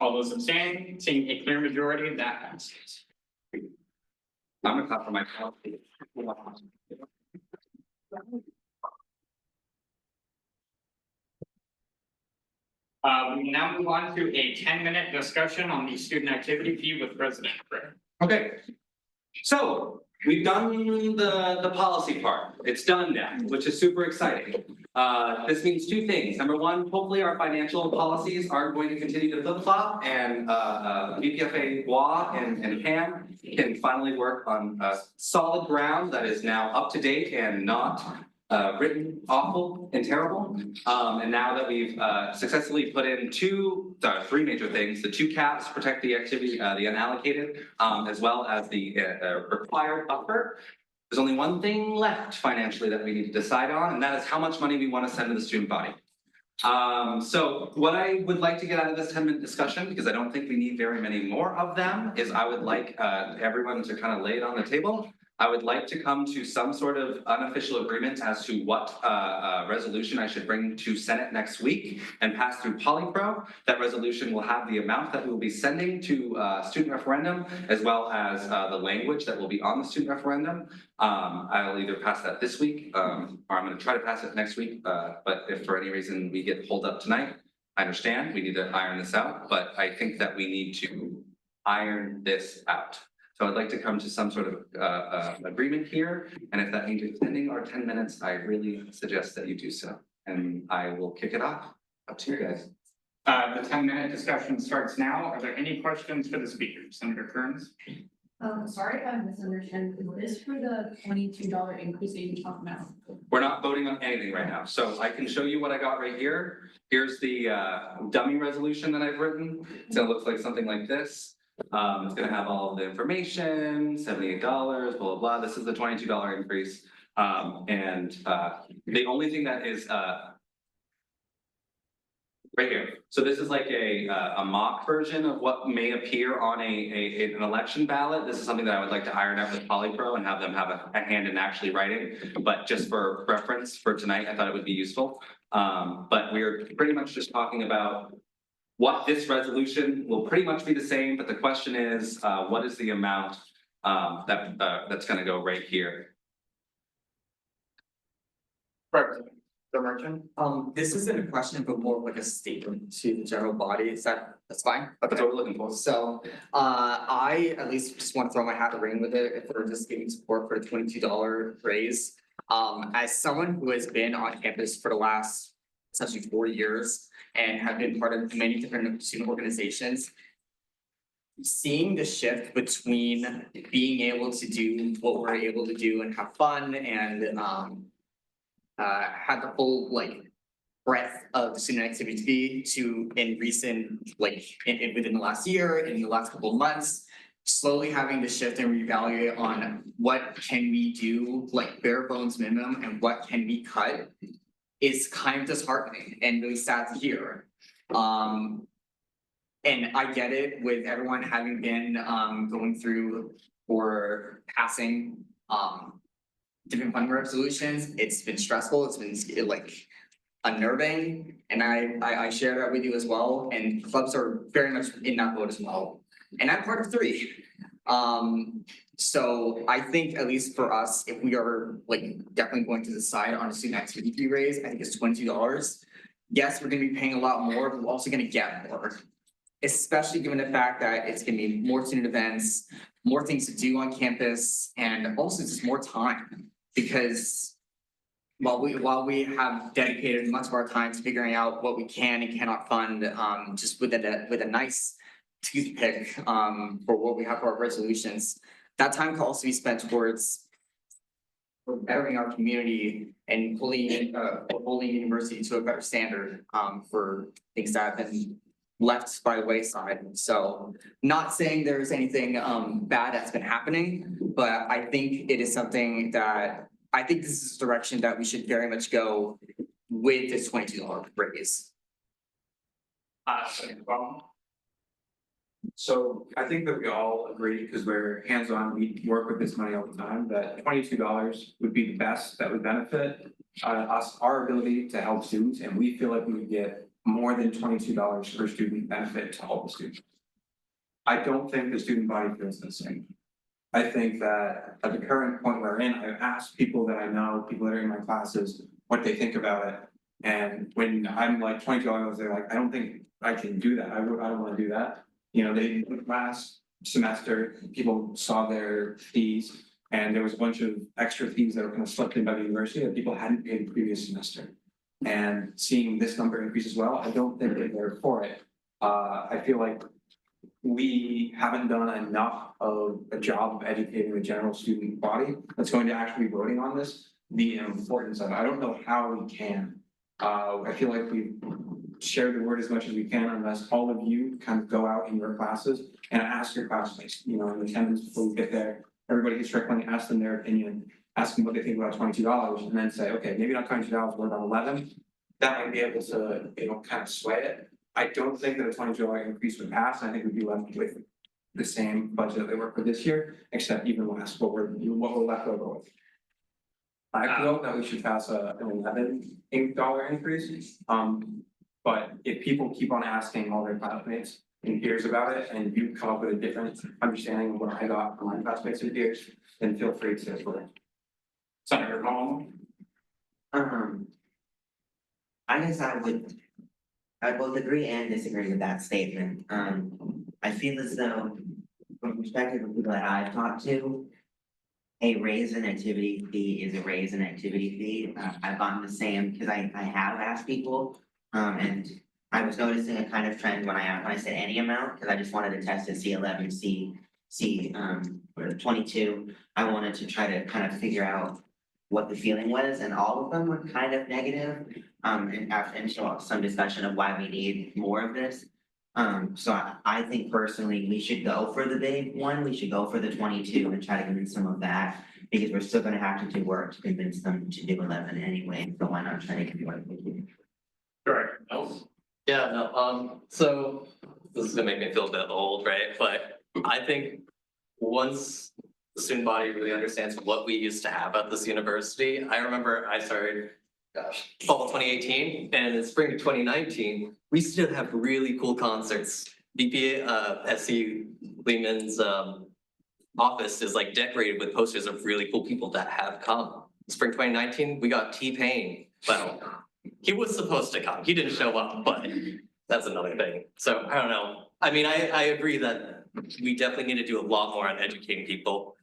All those abstaining? Seeing a clear majority, that passes. I'm gonna clap for myself. We will now move on to a 10-minute discussion on the student activity fee with President Britt. Okay, so we've done the policy part. It's done now, which is super exciting. This means two things. Number one, hopefully our financial policies aren't going to continue to flip-flop, and BPFA WA and CAM can finally work on solid ground that is now up to date and not written awful and terrible. And now that we've successfully put in three major things, the two caps protect the activity, the unallocated, as well as the required buffer. There's only one thing left financially that we need to decide on, and that is how much money we want to send to the student body. So what I would like to get out of this 10-minute discussion, because I don't think we need very many more of them, is I would like everyone to kind of lay it on the table. I would like to come to some sort of unofficial agreement as to what resolution I should bring to Senate next week and pass through Polypro. That resolution will have the amount that we will be sending to student referendum, as well as the language that will be on the student referendum. I'll either pass that this week, or I'm gonna try to pass it next week, but if for any reason we get pulled up tonight, I understand, we need to iron this out, but I think that we need to iron this out. So I'd like to come to some sort of agreement here, and if that means extending our 10 minutes, I really suggest that you do so. And I will kick it off, up to you guys. The 10-minute discussion starts now. Are there any questions for the speaker? Senator Kearns? Sorry if I misunderstood. Is this for the $22 increase that you talked about? We're not voting on anything right now, so I can show you what I got right here. Here's the dummy resolution that I've written. So it looks like something like this. It's gonna have all of the information, $78, blah, blah, blah. This is the $22 increase. The only thing that is right here. So this is like a mock version of what may appear on an election ballot. This is something that I would like to iron out with Polypro and have them have a hand in actually writing. But just for reference for tonight, I thought it would be useful. But we're pretty much just talking about what this resolution will pretty much be the same, but the question is, what is the amount that's gonna go right here? The merchant? This isn't a question, but more of like a statement to the general body, that's fine? That's what we're looking for. So, I at least just want to throw my hat in the ring with it, if we're just giving support for a $22 raise. As someone who has been on campus for the last essentially 4 years and have been part of many different student organizations, seeing the shift between being able to do what we're able to do and have fun and had the full like breadth of the student activity to in recent within the last year, in the last couple of months, slowly having to shift and reevaluate on what can we do, like bare bones minimum, and what can be cut is kind of disheartening and really sad to hear. And I get it with everyone having been going through or passing different funding resolutions. It's been stressful, it's been like unnerving, and I share that with you as well, and clubs are very much in that boat as well. And I'm part of 3. So I think at least for us, if we are like definitely going to decide on a student activity fee raise, I think it's $22. Yes, we're gonna be paying a lot more, but we're also gonna get more. Especially given the fact that it's gonna be more student events, more things to do on campus, and also just more time. Because while we have dedicated much of our time to figuring out what we can and cannot fund, just with a nice toothpick for what we have for our resolutions, that time can also be spent towards bettering our community and holding university to a better standard for things that have been left by the wayside. So not saying there's anything bad that's been happening, but I think it is something that I think this is a direction that we should very much go with this $22 raise. So I think that we all agree, because we're hands-on, we work with this money all the time, that $22 would be the best that would benefit us, our ability to help students, and we feel like we would get more than $22 per student benefit to all the students. I don't think the student body feels the same. I think that at the current point we're in, I've asked people that I know, people that are in my classes, what they think about it. And when I'm like $22, they're like, I don't think I can do that. I don't want to do that. You know, last semester, people saw their fees, and there was a bunch of extra fees that were kind of slipped in by the university that people hadn't paid the previous semester. And seeing this number increase as well, I don't think that they're for it. I feel like we haven't done enough of a job of educating the general student body that's going to actually be voting on this, the importance of it. I don't know how we can. I feel like we've shared the word as much as we can, unless all of you kind of go out in your classes and ask your classmates, you know, in the 10 minutes before we get there, everybody gets directly ask them their opinion, ask them what they think about $22, and then say, okay, maybe not $22, what about 11? that might be able to, kind of sway it. I don't think that a $22 increase would pass. I think we'd be left with the same budget that they were for this year, except even less what we're left over with. I feel that we should pass an $11 increase. But if people keep on asking all their classmates and peers about it, and you come up with a different understanding of what I got from my classmates and peers, then feel free to sort of. Senator Collins. I guess I would both agree and disagree with that statement. I feel as though, from the perspective of people that I've talked to, a raise in activity fee is a raise in activity fee. I've gotten the same, because I have asked people, and I was noticing a kind of trend when I said any amount, because I just wanted to test it, C11, or 22. I wanted to try to kind of figure out what the feeling was, and all of them were kind of negative. And after some discussion of why we need more of this. So I think personally, we should go for the big one, we should go for the 22 and try to convince them of that. Because we're still gonna have to do work to convince them to do 11 anyway, so why not try to get more? Correct. Yeah, no, so this is gonna make me feel a bit old, right? But I think once the student body really understands what we used to have at this university, I remember I started, fall 2018, and in spring of 2019, we still have really cool concerts. BPA, SC Lehman's office is like decorated with posters of really cool people that have come. Spring 2019, we got T-Pain. Well, he was supposed to come. He didn't show up, but that's another thing. So I don't know. I mean, I agree that we definitely need to do a lot more on educating people.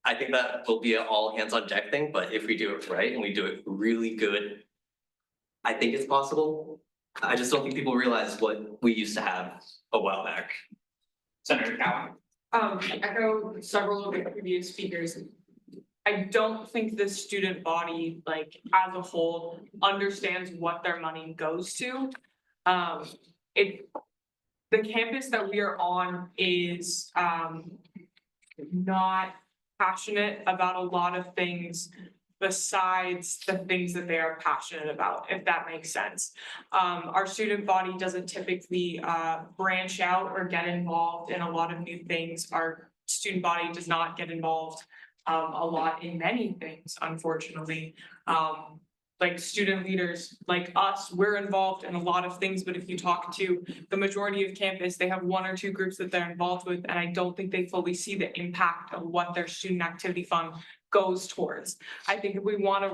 I think that will be an all hands on deck thing, but if we do it right and we do it really good, I think it's possible. I just don't think people realize what we used to have a while back. Senator Cowan. Echo several of the previous speakers. I don't think the student body, like as a whole, understands what their money goes to. The campus that we are on is not passionate about a lot of things besides the things that they are passionate about, if that makes sense. Our student body doesn't typically branch out or get involved in a lot of new things. Our student body does not get involved a lot in many things, unfortunately. Like student leaders like us, we're involved in a lot of things, but if you talk to the majority of campus, they have one or two groups that they're involved with, and I don't think they fully see the impact of what their student activity fund goes towards. I think if we want to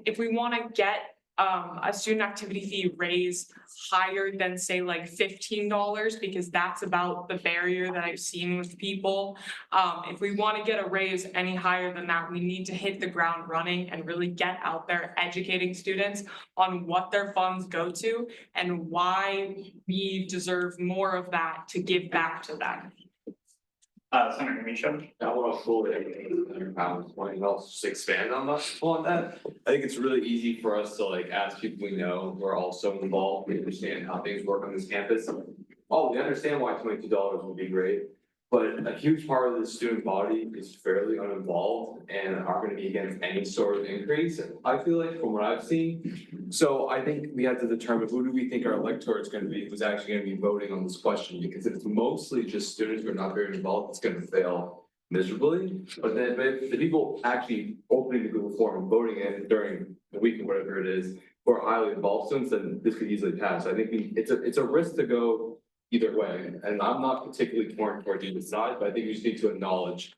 if we want to get a student activity fee raise higher than say like $15, because that's about the barrier that I've seen with people. If we want to get a raise any higher than that, we need to hit the ground running and really get out there educating students on what their funds go to and why we deserve more of that to give back to them. Senator Micho. I want to fully just expand on that. I think it's really easy for us to like ask people we know who are also involved, we understand how things work on this campus. Oh, we understand why $22 would be great, but a huge part of the student body is fairly uninvolved and aren't going to be against any sort of increase. I feel like from what I've seen. So I think we have to determine who do we think our electorate is going to be, who's actually going to be voting on this question, because if it's mostly just students who are not very involved, it's going to fail miserably. But then if the people actually opening the Google form and voting in during the week or whatever it is, who are highly involved students, then this could easily pass. I think it's a risk to go either way, and I'm not particularly torn towards either side, but I think we just need to acknowledge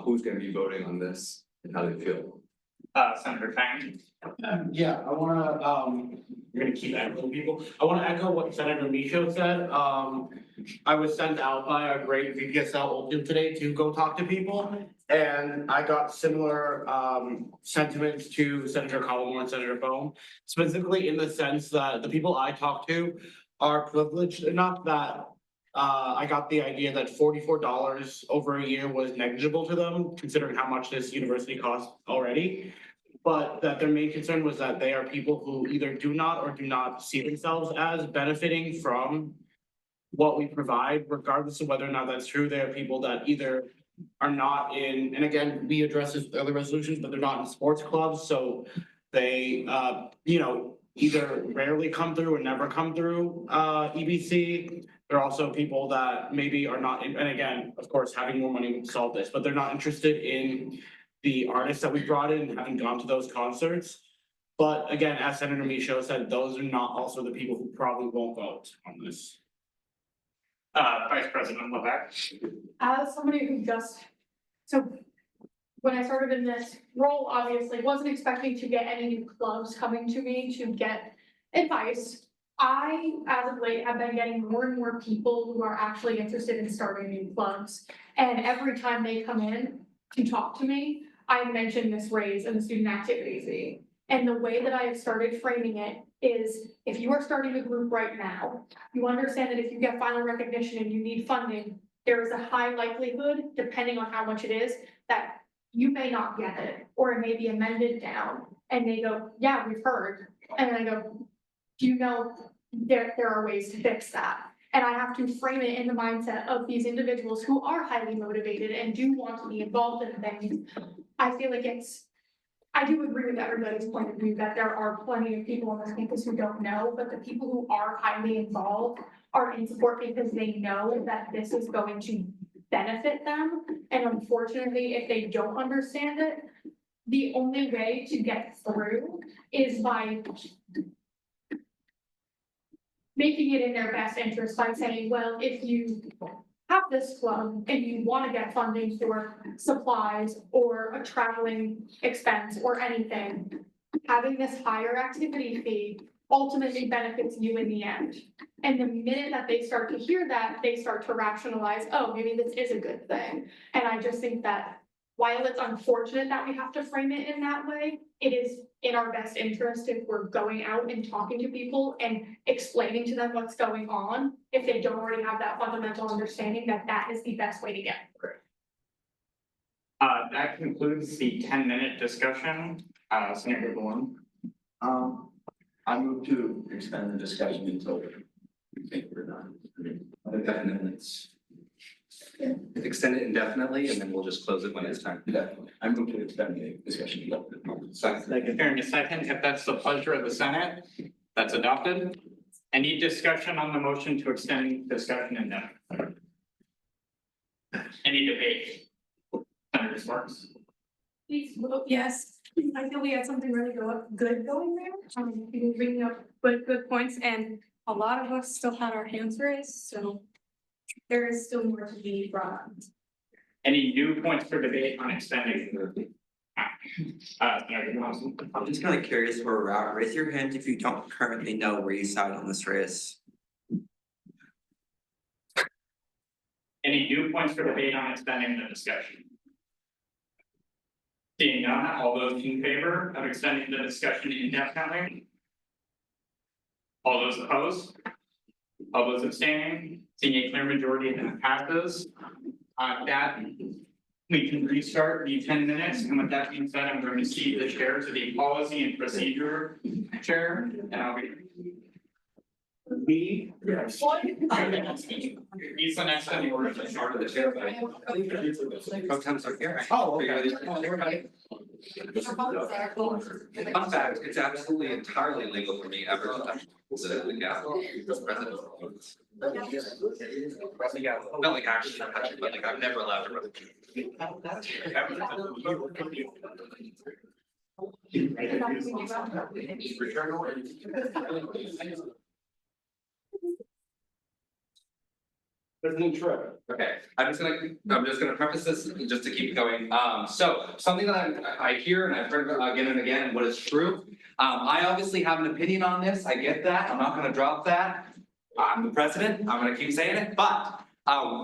who's going to be voting on this and how they feel. Senator Fang. Yeah, I wanna, you're gonna keep echoing people. I wanna echo what Senator Micho said. I was sent out by our great VPSL Oldham today to go talk to people. And I got similar sentiments to Senator Collins and Senator Bohm, specifically in the sense that the people I talked to are privileged enough that I got the idea that $44 over a year was negligible to them, considering how much this university costs already. But that their main concern was that they are people who either do not or do not see themselves as benefiting from what we provide, regardless of whether or not that's true. There are people that either are not in, and again, we address this with other resolutions, but they're not in sports clubs. So They, either rarely come through or never come through, EBC. There are also people that maybe are not, and again, of course, having more money would solve this, but they're not interested in the artists that we brought in, haven't gone to those concerts. But again, as Senator Michaud said, those are not also the people who probably won't vote on this. Vice President Levesque. As somebody who so when I started in this role, obviously wasn't expecting to get any new clubs coming to me to get advice. I, as of late, have been getting more and more people who are actually interested in starting new clubs. And every time they come in to talk to me, I mention this raise and the student activities fee. And the way that I have started framing it is, if you are starting a group right now, you understand that if you get final recognition and you need funding, there is a high likelihood, depending on how much it is, that you may not get it, or it may be amended down. And they go, yeah, we've heard. And I go, do you know there are ways to fix that? And I have to frame it in the mindset of these individuals who are highly motivated and do want to be involved in things. I feel like I do agree with everybody's point of view that there are plenty of people on this campus who don't know, but the people who are highly involved are in support because they know that this is going to benefit them. And unfortunately, if they don't understand it, the only way to get through is by making it in their best interest by saying, well, if you have this club and you want to get funding for supplies or a traveling expense or anything, having this higher activity fee ultimately benefits you in the end. And the minute that they start to hear that, they start to rationalize, oh, maybe this is a good thing. And I just think that while it's unfortunate that we have to frame it in that way, it is in our best interest if we're going out and talking to people and explaining to them what's going on, if they don't already have that fundamental understanding that that is the best way to get through. That concludes the 10-minute discussion. Senator Bourne. I move to extend the discussion until we think we're done. I think 10 minutes. Extend it indefinitely, and then we'll just close it when it's time. Definitely. I move to extend the discussion. Hearing a second, if that's the pleasure of the Senate, that's adopted. Any discussion on the motion to extend discussion indefinitely? Any debate? Senator Sparks. Please vote yes. I feel we had something really good going there. You bringing up good points, and a lot of us still had our hands raised, so there is still more to be brought up. Any new points for debate on extending? Senator Johnson. I'm just kind of curious where we're at. Raise your hand if you don't currently know where you side on this race. Any new points for debate on extending the discussion? Seeing none, all those in favor of extending the discussion indefinitely? All those opposed? All those abstaining? Seeing a clear majority, that passes. That we can restart the 10 minutes, and with that being said, I'm going to cede the chair to the policy and procedure chair, and I'll be. Me? Yes. He's the next on the order to start of the chair. Sometimes are here. Oh, okay. Fun fact, it's absolutely entirely legal for me ever to touch the gavel. Not like actually touch it, but like I've never allowed to rub There's no trip. Okay, I'm just gonna preface this just to keep it going. So something that I hear and I've heard again and again, and what is true. I obviously have an opinion on this. I get that. I'm not gonna drop that. I'm the president. I'm gonna keep saying it, but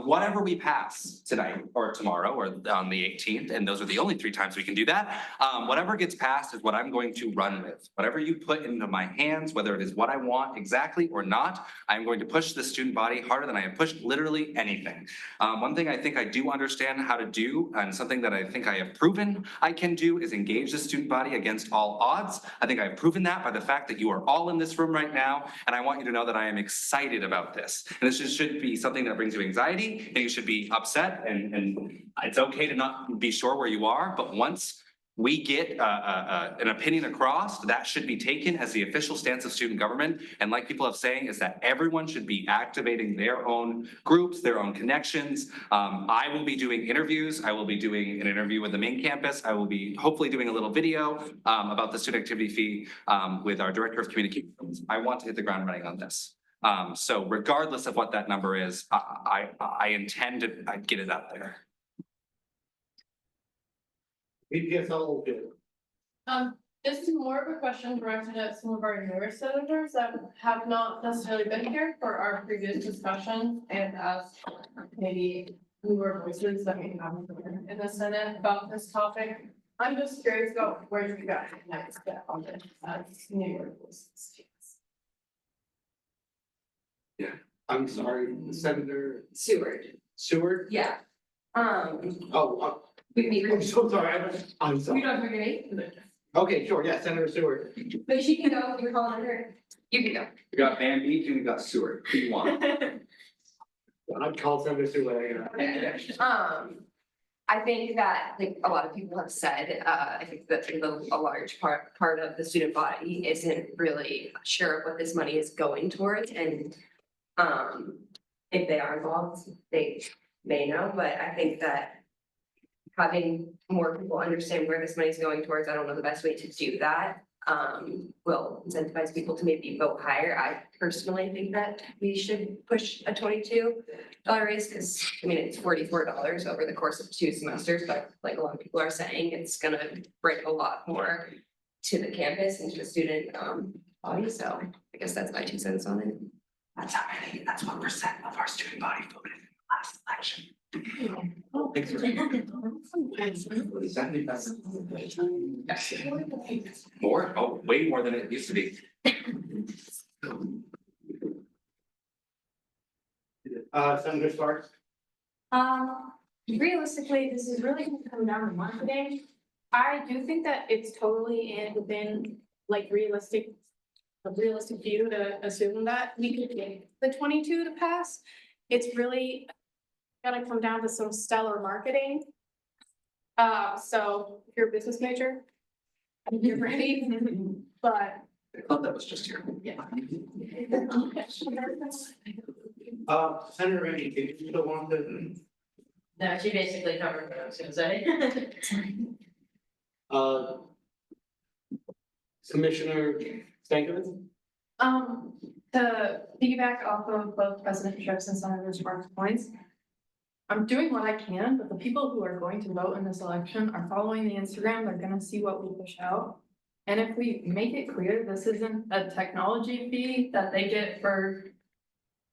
whatever we pass tonight or tomorrow or on the 18th, and those are the only 3 times we can do that. Whatever gets passed is what I'm going to run with. Whatever you put into my hands, whether it is what I want exactly or not, I'm going to push the student body harder than I have pushed literally anything. One thing I think I do understand how to do, and something that I think I have proven I can do, is engage the student body against all odds. I think I've proven that by the fact that you are all in this room right now, and I want you to know that I am excited about this. And this just should be something that brings you anxiety, and you should be upset, and it's okay to not be sure where you are, but once we get an opinion across, that should be taken as the official stance of student government. And like people have saying, is that everyone should be activating their own groups, their own connections. I will be doing interviews. I will be doing an interview with the Maine campus. I will be hopefully doing a little video about the student activity fee with our director of communications. I want to hit the ground running on this. So regardless of what that number is, I intend to get it out there. This is more of a question directed at some of our newer senators that have not necessarily been here for our previous discussion and asked maybe newer voices that we have in the Senate about this topic. I'm just curious about where you guys next step on this as newer voices. Yeah, I'm sorry, Senator Seward, Seward? yeah. Oh, We I'm so sorry, I'm sorry. don't have your name, Okay, sure, yeah, Senator Seward. but she can go, you're calling her, you can go. We got Van Beek and we got Seward. Who you want? I'd call Senator Seward. I think that, like a lot of people have said, I think that a large part of the student body isn't really sure of what this money is going towards, and if they are involved, they may know, but I think that having more people understand where this money is going towards, I don't know the best way to do that, will incentivize people to maybe vote higher. I personally think that we should push a $22 raise, because I mean, it's $44 over the course of 2 semesters, but like a lot of people are saying, it's gonna bring a lot more to the campus and to the student body, so I guess that's my 2 cents on it. That's 1% of our student body voted in the last election. More? Oh, way more than it used to be. Senator Starks? Realistically, this is really gonna come down to marketing. I do think that it's totally within like a realistic view to assume that we could get the 22 to pass. It's really gonna come down to some stellar marketing. So if you're a business major, you're ready, but. I thought that was just here. Yeah. Senator Ready, did you still want to? No, she basically covered what I was gonna say. Commissioner Stankovitz? To piggyback off of both President Tripp's and Senator Sparks' points, I'm doing what I can, but the people who are going to vote in this election are following the Instagram, they're gonna see what we push out. And if we make it clear, this isn't a technology fee that they get for,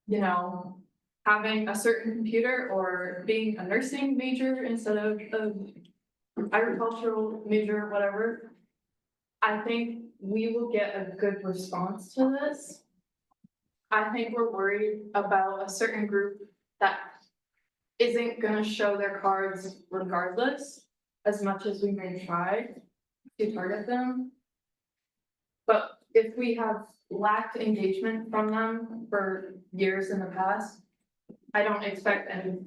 you know, having a certain computer or being a nursing major instead of agricultural major, whatever. I think we will get a good response to this. I think we're worried about a certain group that isn't gonna show their cards regardless, as much as we may try to target them. But if we have lacked engagement from them for years in the past, I don't expect any.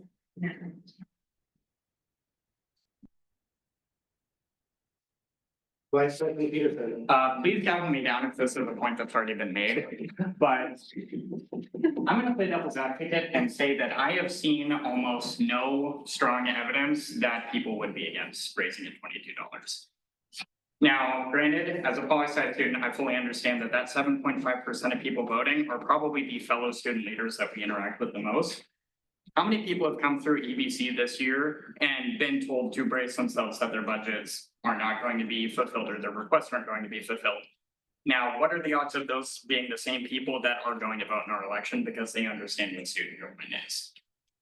Vice President Peterson. Please gavel me down if this is a point that's already been made, but I'm gonna play devil's advocate and say that I have seen almost no strong evidence that people would be against raising it $22. Now, granted, as a poli-sci student, I fully understand that 7.5% of people voting are probably the fellow student leaders that we interact with the most. How many people have come through EBC this year and been told to brace themselves that their budgets are not going to be fulfilled or their requests aren't going to be fulfilled? Now, what are the odds of those being the same people that are going to vote in our election because they understand what student government is?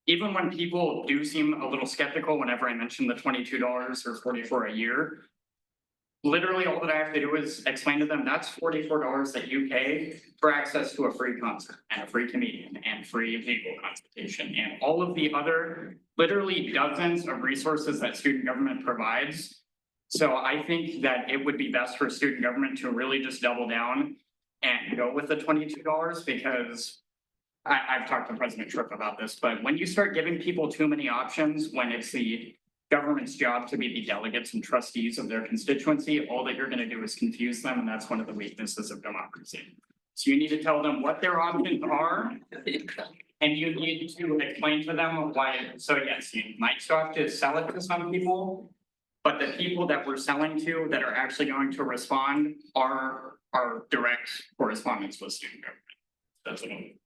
Even when people do seem a little skeptical whenever I mention the $22 or $44 a year, literally all that I have to do is explain to them that's $44 that you pay for access to a free concert and a free comedian and free legal consultation and all of the other literally dozens of resources that student government provides. So I think that it would be best for student government to really just double down and go with the $22 because I've talked to President Tripp about this, but when you start giving people too many options, when it's the government's job to be the delegates and trustees of their constituency. All that you're gonna do is confuse them, and that's one of the weaknesses of democracy. So you need to tell them what their options are. And you need to explain to them why, so yes, you might still have to sell it to some people. But the people that we're selling to that are actually going to respond are direct correspondence with student government. That's what I mean.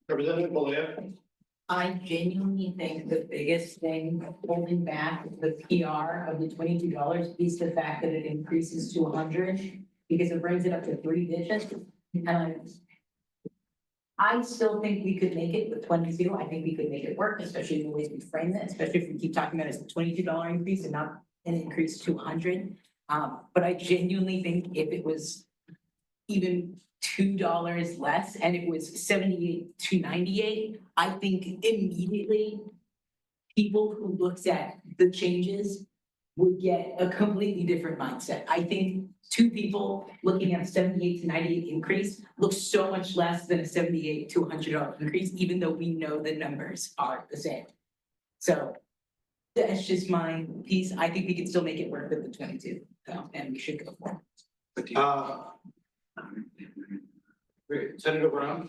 Representative Bolea? I genuinely think the biggest thing holding back the PR of the $22 is the fact that it increases to 100, because it brings it up to 3 digits. I still think we could make it with 22. I think we could make it work, especially in the ways we frame it, especially if we keep talking about it as a $22 increase and not an increase to 100. But I genuinely think if it was even $2 less and it was 78 to 98, I think immediately people who looked at the changes would get a completely different mindset. I think 2 people looking at a 78 to 98 increase looks so much less than a 78 to $100 increase, even though we know the numbers are the same. So that's just my piece. I think we can still make it work with the 22, and we should go for it. Great. Senator Brown?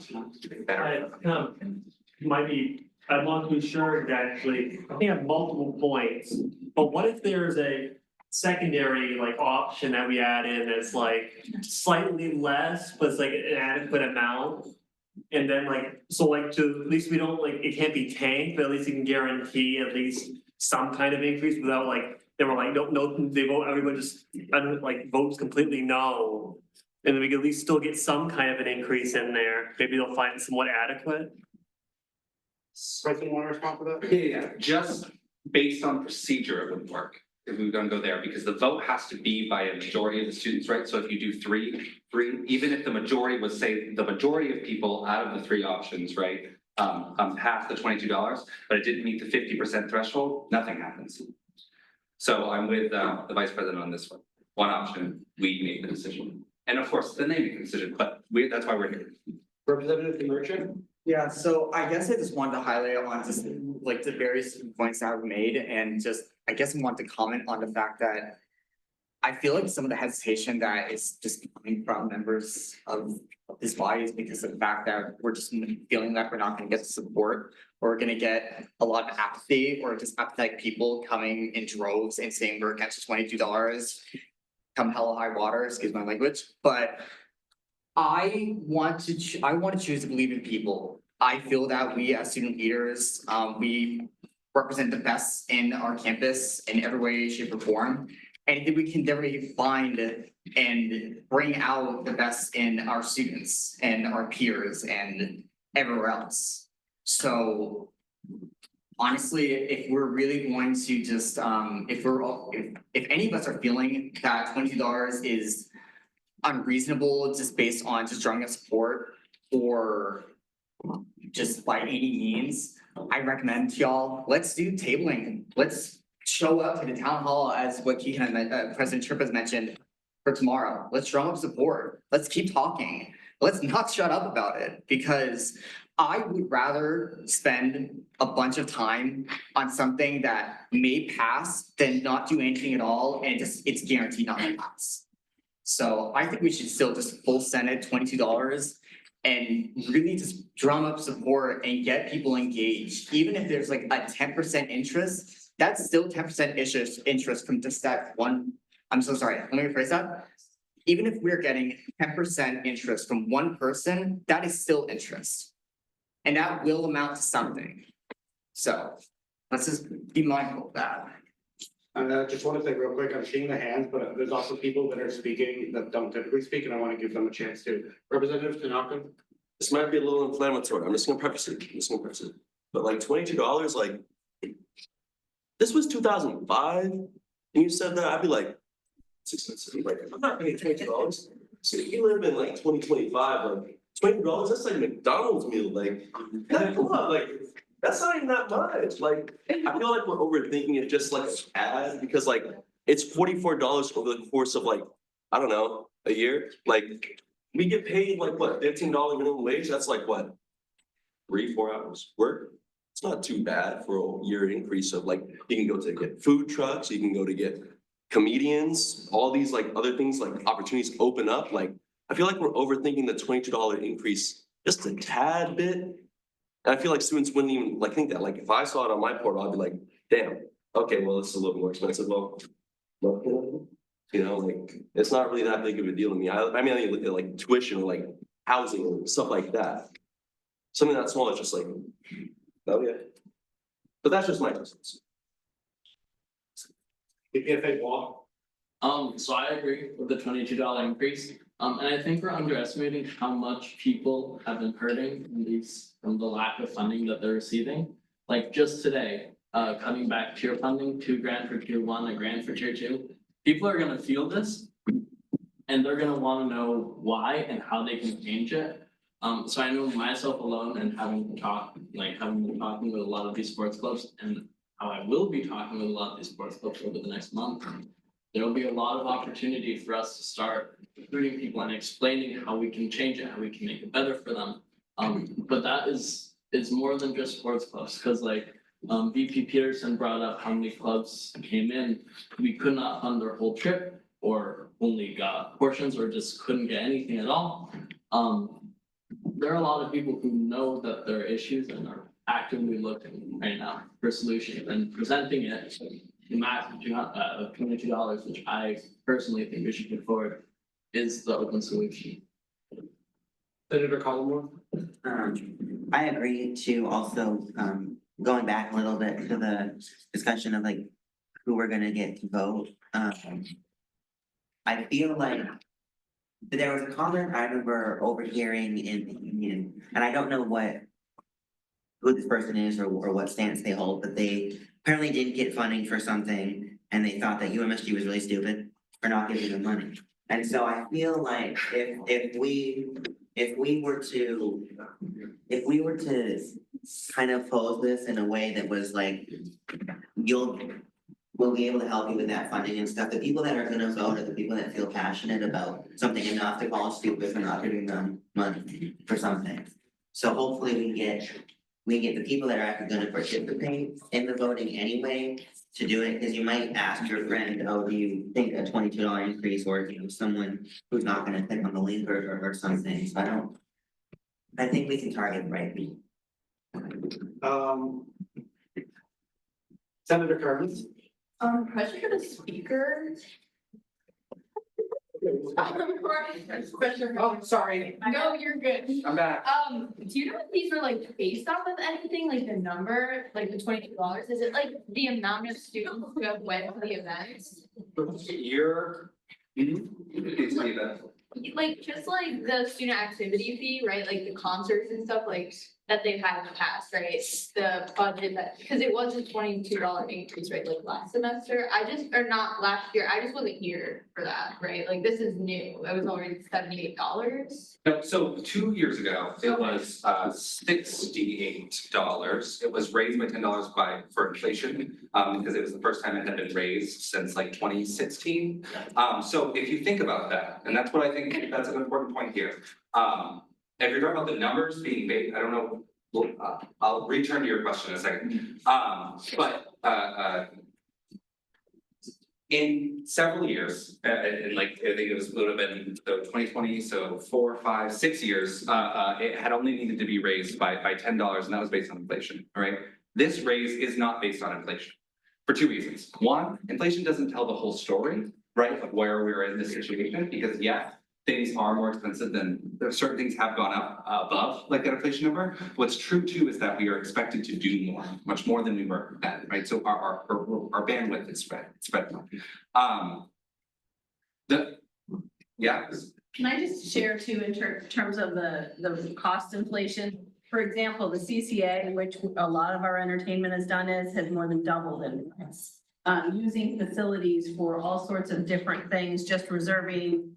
I'm not too sure exactly, I think I have multiple points, but what if there's a secondary like option that we add in that's like slightly less, but it's like an adequate amount? And then like, so like to, at least we don't like, it can't be tanked, but at least you can guarantee at least some kind of increase without like, they were like, no, they vote, everyone just like votes completely no. And then we can at least still get some kind of an increase in there, maybe they'll find it somewhat adequate. President, want to respond to that? Yeah, just based on procedure, it wouldn't work if we were gonna go there, because the vote has to be by a majority of the students, right? So if you do three, even if the majority was, say, the majority of people out of the 3 options, right? Passed the $22, but it didn't meet the 50% threshold, nothing happens. So I'm with the vice president on this one. One option, we make the decision. And of course, then they make the decision, but that's why we're here. Representative Merchant? Yeah, so I guess I just wanted to highlight on just like the various points that I've made, and just, I guess I want to comment on the fact that I feel like some of the hesitation that is just coming from members of this body is because of the fact that we're just feeling that we're not gonna get the support, or we're gonna get a lot of apathy, or just apathetic people coming in droves and saying we're against $22. Come hell or high water, excuse my language, but I want to choose to believe in people. I feel that we as student leaders, we represent the best in our campus in every way, shape, or form. And that we can definitely find and bring out the best in our students and our peers and everywhere else. So honestly, if we're really going to just, if any of us are feeling that $22 is unreasonable just based on just drawing up support or just by any means, I recommend to y'all, let's do tabling. Let's show up to the town hall as what President Tripp has mentioned for tomorrow. Let's drum up support. Let's keep talking. Let's not shut up about it, because I would rather spend a bunch of time on something that may pass than not do anything at all and it's guaranteed not to pass. So I think we should still just full Senate $22 and really just drum up support and get people engaged. Even if there's like a 10% interest, that's still 10% interest from just that one. I'm so sorry, let me rephrase that. Even if we're getting 10% interest from one person, that is still interest. And that will amount to something. So let's just be mindful of that. I just want to say real quick, I'm seeing the hands, but there's also people that are speaking that don't typically speak, and I want to give them a chance to. Representative Tanaka? This might be a little inflammatory. I'm just gonna preface it. But like $22, like this was 2005, and you said that, I'd be like, it's expensive. Like, I'm not paying $22. So if you live in like 2025, like $20, that's like a McDonald's meal. Like, come on, like that's not even that much. Like, I feel like we're overthinking it just like an ad, because like it's $44 over the course of like, I don't know, a year. Like we get paid like what, $15 minimum wage? That's like what, 3-4 hours work? It's it's not too bad for a year increase of like, you can go to get food trucks, you can go to get comedians, all these like other things, like opportunities open up, like, I feel like we're overthinking the $22 increase just a tad bit. And I feel like students wouldn't even like think that, like, if I saw it on my portal, I'd be like, damn, okay, well, it's a little more expensive, well, you know, like, it's not really that big of a deal to me. I mean, I look at like tuition or like housing or stuff like that. Something that small is just like, oh yeah. But that's just my two cents. If they walk. So I agree with the $22 increase. And I think we're underestimating how much people have been hurting from the lack of funding that they're receiving. Like just today, cutting back tier funding, $2,000 for tier 1, $1,000 for tier 2. People are gonna feel this and they're gonna wanna know why and how they can change it. So I know myself alone and having been talking with a lot of these sports clubs and how I will be talking with a lot of these sports clubs over the next month. There will be a lot of opportunity for us to start recruiting people and explaining how we can change it, how we can make it better for them. But that is more than just sports clubs, because like VP Peterson brought up how many clubs came in, we could not fund their whole trip or only got portions or just couldn't get anything at all. There are a lot of people who know that there are issues and are actively looking right now for solutions and presenting it. The max of $22, which I personally think we should put forward, is the open solution. Senator Collmore? I agree to also, going back a little bit to the discussion of like who we're gonna get to vote. I feel like there was a comment I remember overhearing in the union, and I don't know who this person is or what stance they hold, but they apparently didn't get funding for something and they thought that UMSG was really stupid for not giving them money. And so I feel like if we were to kind of pose this in a way that was like, we'll be able to help you with that funding and stuff, the people that are gonna vote are the people that feel passionate about something enough to call us stupid for not giving them money for something. So hopefully we get the people that are actually gonna participate in the voting anyway to do it, because you might ask your friend, oh, do you think a $22 increase, or someone who's not gonna click on the link or something, so I think we can target the right people. Senator Kearns? Question for the speaker. Oh, sorry. No, you're good. I'm back. Do you know if these are like based off of anything, like the number, like the $22? Is it like the amount of students who have went to the events? Like, just like the student activity fee, right? Like the concerts and stuff like that they've had in the past, right? The budget that, because it was a $22 increase, right? Like last semester, or not last year, I just wasn't here for that, right? Like this is new. It was already $78. No, so 2 years ago, it was $68. It was raised by $10 for inflation, because it was the first time it had been raised since like 2016. So if you think about that, and that's what I think, that's an important point here. If you're talking about the numbers being based, I don't know, I'll return to your question in a second. In several years, in like, I think it would have been 2020, so 4, 5, 6 years, it had only needed to be raised by $10, and that was based on inflation, all right? This raise is not based on inflation for 2 reasons. One, inflation doesn't tell the whole story, right, of where we're in this situation, because things are more expensive than, certain things have gone up above like that inflation number. What's true too is that we are expected to do more, much more than we were then, right? So our bandwidth is spread more. Can I just share too in terms of the cost inflation? For example, the CCA, which a lot of our entertainment has done has more than doubled in price. Using facilities for all sorts of different things, just reserving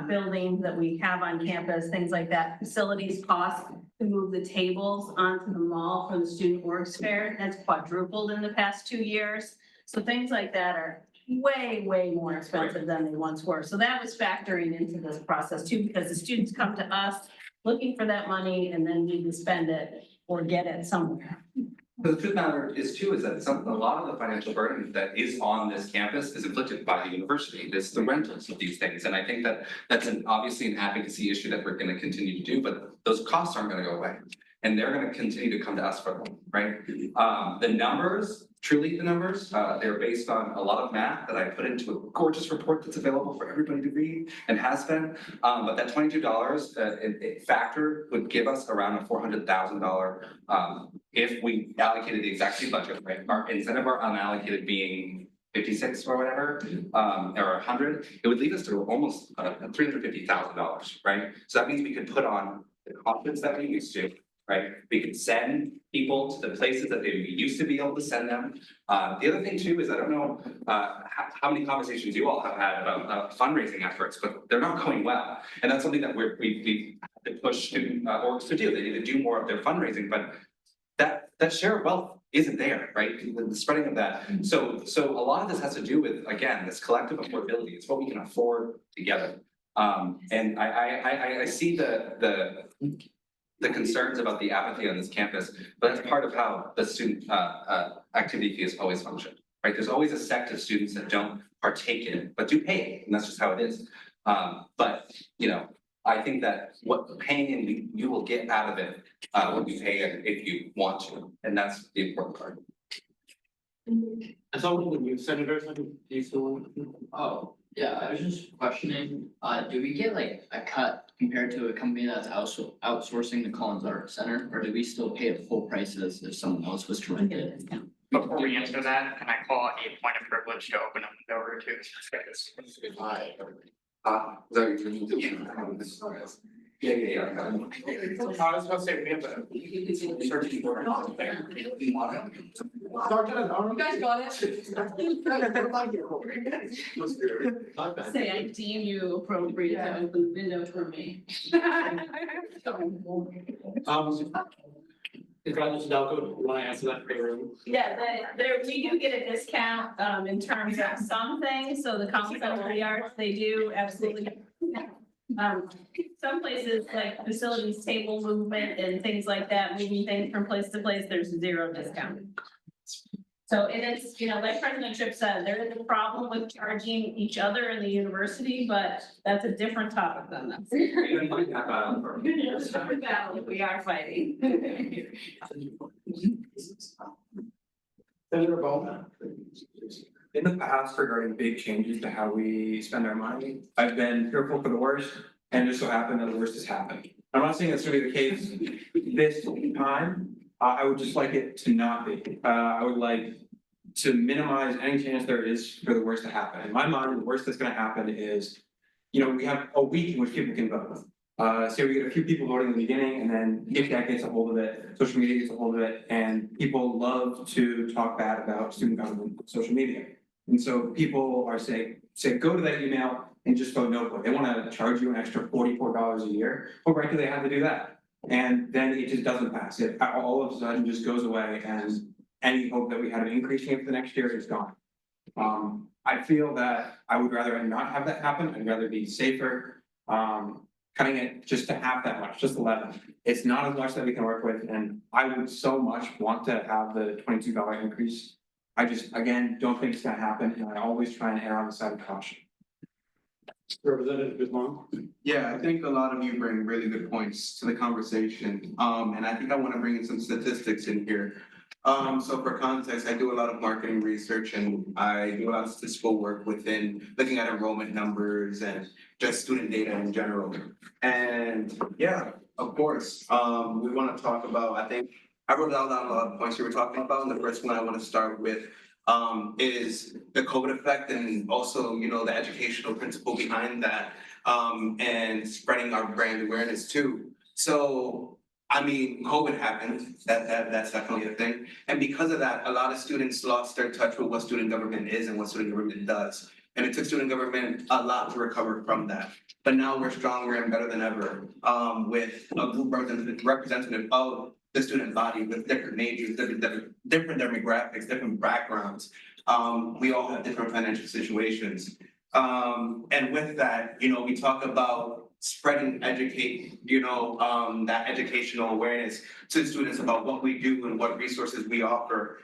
buildings that we have on campus, things like that. Facilities cost to move the tables onto the mall for the student works fair, that's quadrupled in the past 2 years. So things like that are way more expensive than they once were. So that was factoring into this process too, because the students come to us looking for that money and then need to spend it or get it somewhere. The truth of the matter is too, is that a lot of the financial burden that is on this campus is inflicted by the university. It's the rentals of these things. And I think that that's obviously an advocacy issue that we're gonna continue to do, but those costs aren't gonna go away. And they're gonna continue to come to us for them, right? The numbers, truly the numbers, they're based on a lot of math that I put into a gorgeous report that's available for everybody to read and has been. But that $22 factor would give us around a $400,000 if we allocated the exact same budget, right? Instead of our unallocated being 56 or whatever, or 100, it would lead us to almost $350,000, right? So that means we could put on the conference that we used to, right? We could send people to the places that they used to be able to send them. The other thing too is I don't know how many conversations you all have had about fundraising efforts, but they're not going well. And that's something that we've had to push student orgs to do. They need to do more of their fundraising, but that share of wealth isn't there, right? The spreading of that. So a lot of this has to do with, again, this collective affordability. It's what we can afford together. And I see the concerns about the apathy on this campus, but that's part of how the student activity fee has always functioned, right? There's always a sect of students that don't partake in it, but do pay it, and that's just how it is. But you know, I think that what paying in, you will get out of it what you pay in if you want to, and that's the important part. I saw one of the new senators, do you still? Oh, yeah, I was just questioning, do we get like a cut compared to a company that's outsourcing the Collins Art Center, or do we still pay a full price as if someone else was to rent it? Before we answer that, can I call a point of privilege to open up the door to? Yeah. I was gonna say, we have a. You guys got it? Say I deem you appropriate to open the window for me. Is that Mr. Delco, wanna answer that favor? Yeah, we do get a discount, in terms of some things, so the complementary arts, they do absolutely. Some places like facilities, table movement and things like that, moving things from place to place, there's 0 discount. So it is, like President Tripp said, there is a problem with charging each other in the university, but that's a different topic than that. Different battle we are fighting. Senator Bowman. In the past, regarding big changes to how we spend our money, I've been fearful for the worst, and just so happened that the worst has happened. I'm not saying that's gonna be the case this time. I would just like it to not be. I would like to minimize any chance there is for the worst to happen. In my mind, the worst that's gonna happen is, we have a week in which people can vote. Say we get a few people voting in the beginning, and then IFTAC gets a hold of it, social media gets a hold of it, and people love to talk bad about student government on social media. And so people are saying, go to that email and just vote no for it. They wanna charge you an extra $44 a year. Well, right, do they have to do that? And then it just doesn't pass. It all of a sudden just goes away, and any hope that we had of increasing it for the next year is gone. I feel that I would rather not have that happen. I'd rather be safer. Cutting it just to half that much, just 11. It's not as much that we can work with, and I would so much want to have the $22 increase. I just, again, don't think it's gonna happen, and I always try and err on the side of caution. Representative Guzman. Yeah, I think a lot of you bring really good points to the conversation. And I think I want to bring in some statistics in here. So for context, I do a lot of marketing research and I do a lot of statistical work within looking at enrollment numbers and just student data in general. And yeah, of course, we want to talk about, I think, I wrote down a lot of points you were talking about. And the first one I want to start with is the COVID effect and also, the educational principle behind that, and spreading our brand awareness too. So, COVID happened, that's definitely a thing. And because of that, a lot of students lost their touch with what student government is and what student government does. And it took student government a lot to recover from that. But now we're stronger and better than ever, with a group representative of the student body with different majors, different demographics, different backgrounds. We all have different financial situations. And with that, we talk about spread and educate, that educational awareness to students about what we do and what resources we offer.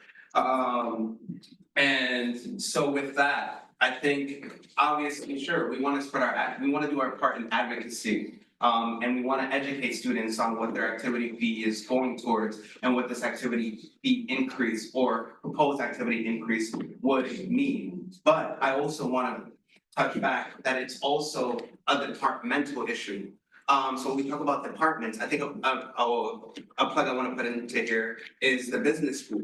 And so with that, I think obviously, sure, we want to we want to do our part in advocacy. And we want to educate students on what their activity fee is going towards and what this activity fee increase or proposed activity increase would mean. But I also want to touch back that it's also a departmental issue. So when we talk about departments, I think a plug I want to put into here is the business school.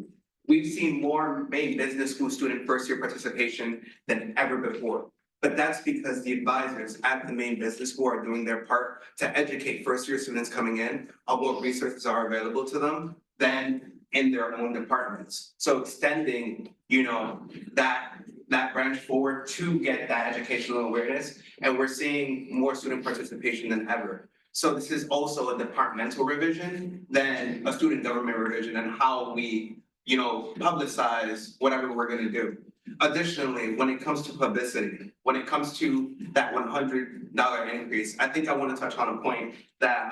We've seen more Maine business school student first year participation than ever before. But that's because the advisors at the Maine Business School are doing their part to educate first year students coming in on what resources are available to them than in their own departments. So extending, that branch forward to get that educational awareness, and we're seeing more student participation than ever. So this is also a departmental revision than a student government revision and how we, publicize whatever we're gonna do. Additionally, when it comes to publicity, when it comes to that $100 increase, I think I want to touch on a point that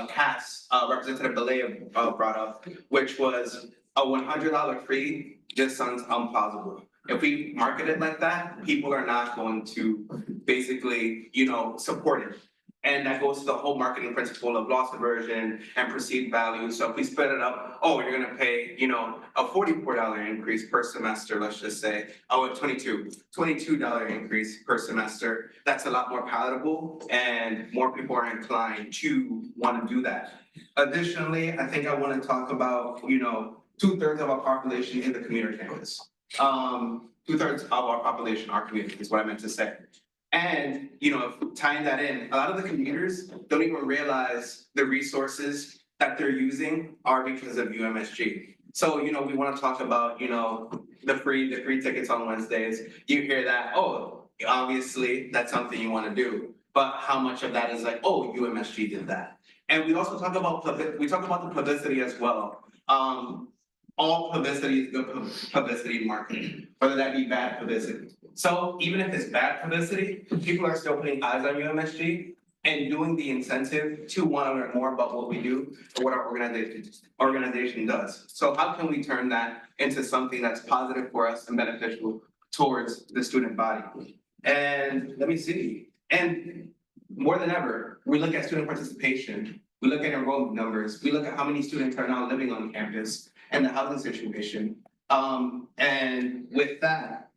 Cass, Representative Belay brought up, which was a $100 fee just sounds implausible. If we market it like that, people are not going to basically, support it. And that goes to the whole marketing principle of loss aversion and perceived value. So if we split it up, you're gonna pay, a $44 increase per semester, let's just say, $22 increase per semester. That's a lot more palatable and more people are inclined to want to do that. Additionally, I think I want to talk about, 2/3 of our population in the community campus. 2/3 of our population are community is what I meant to say. And, tying that in, a lot of the commuters don't even realize the resources that they're using are because of UMSG. So, we want to talk about, the free tickets on Wednesdays. You hear that, obviously, that's something you want to do. But how much of that is like, UMSG did that? And we also talk about, the publicity as well. All publicity is good publicity marketing, whether that be bad publicity. So even if it's bad publicity, people are still putting eyes on UMSG and doing the incentive to want to learn more about what we do or what our organization does. So how can we turn that into something that's positive for us and beneficial towards the student body? And let me see. And more than ever, we look at student participation, we look at enrollment numbers, we look at how many students are now living on campus and the housing situation. And with that,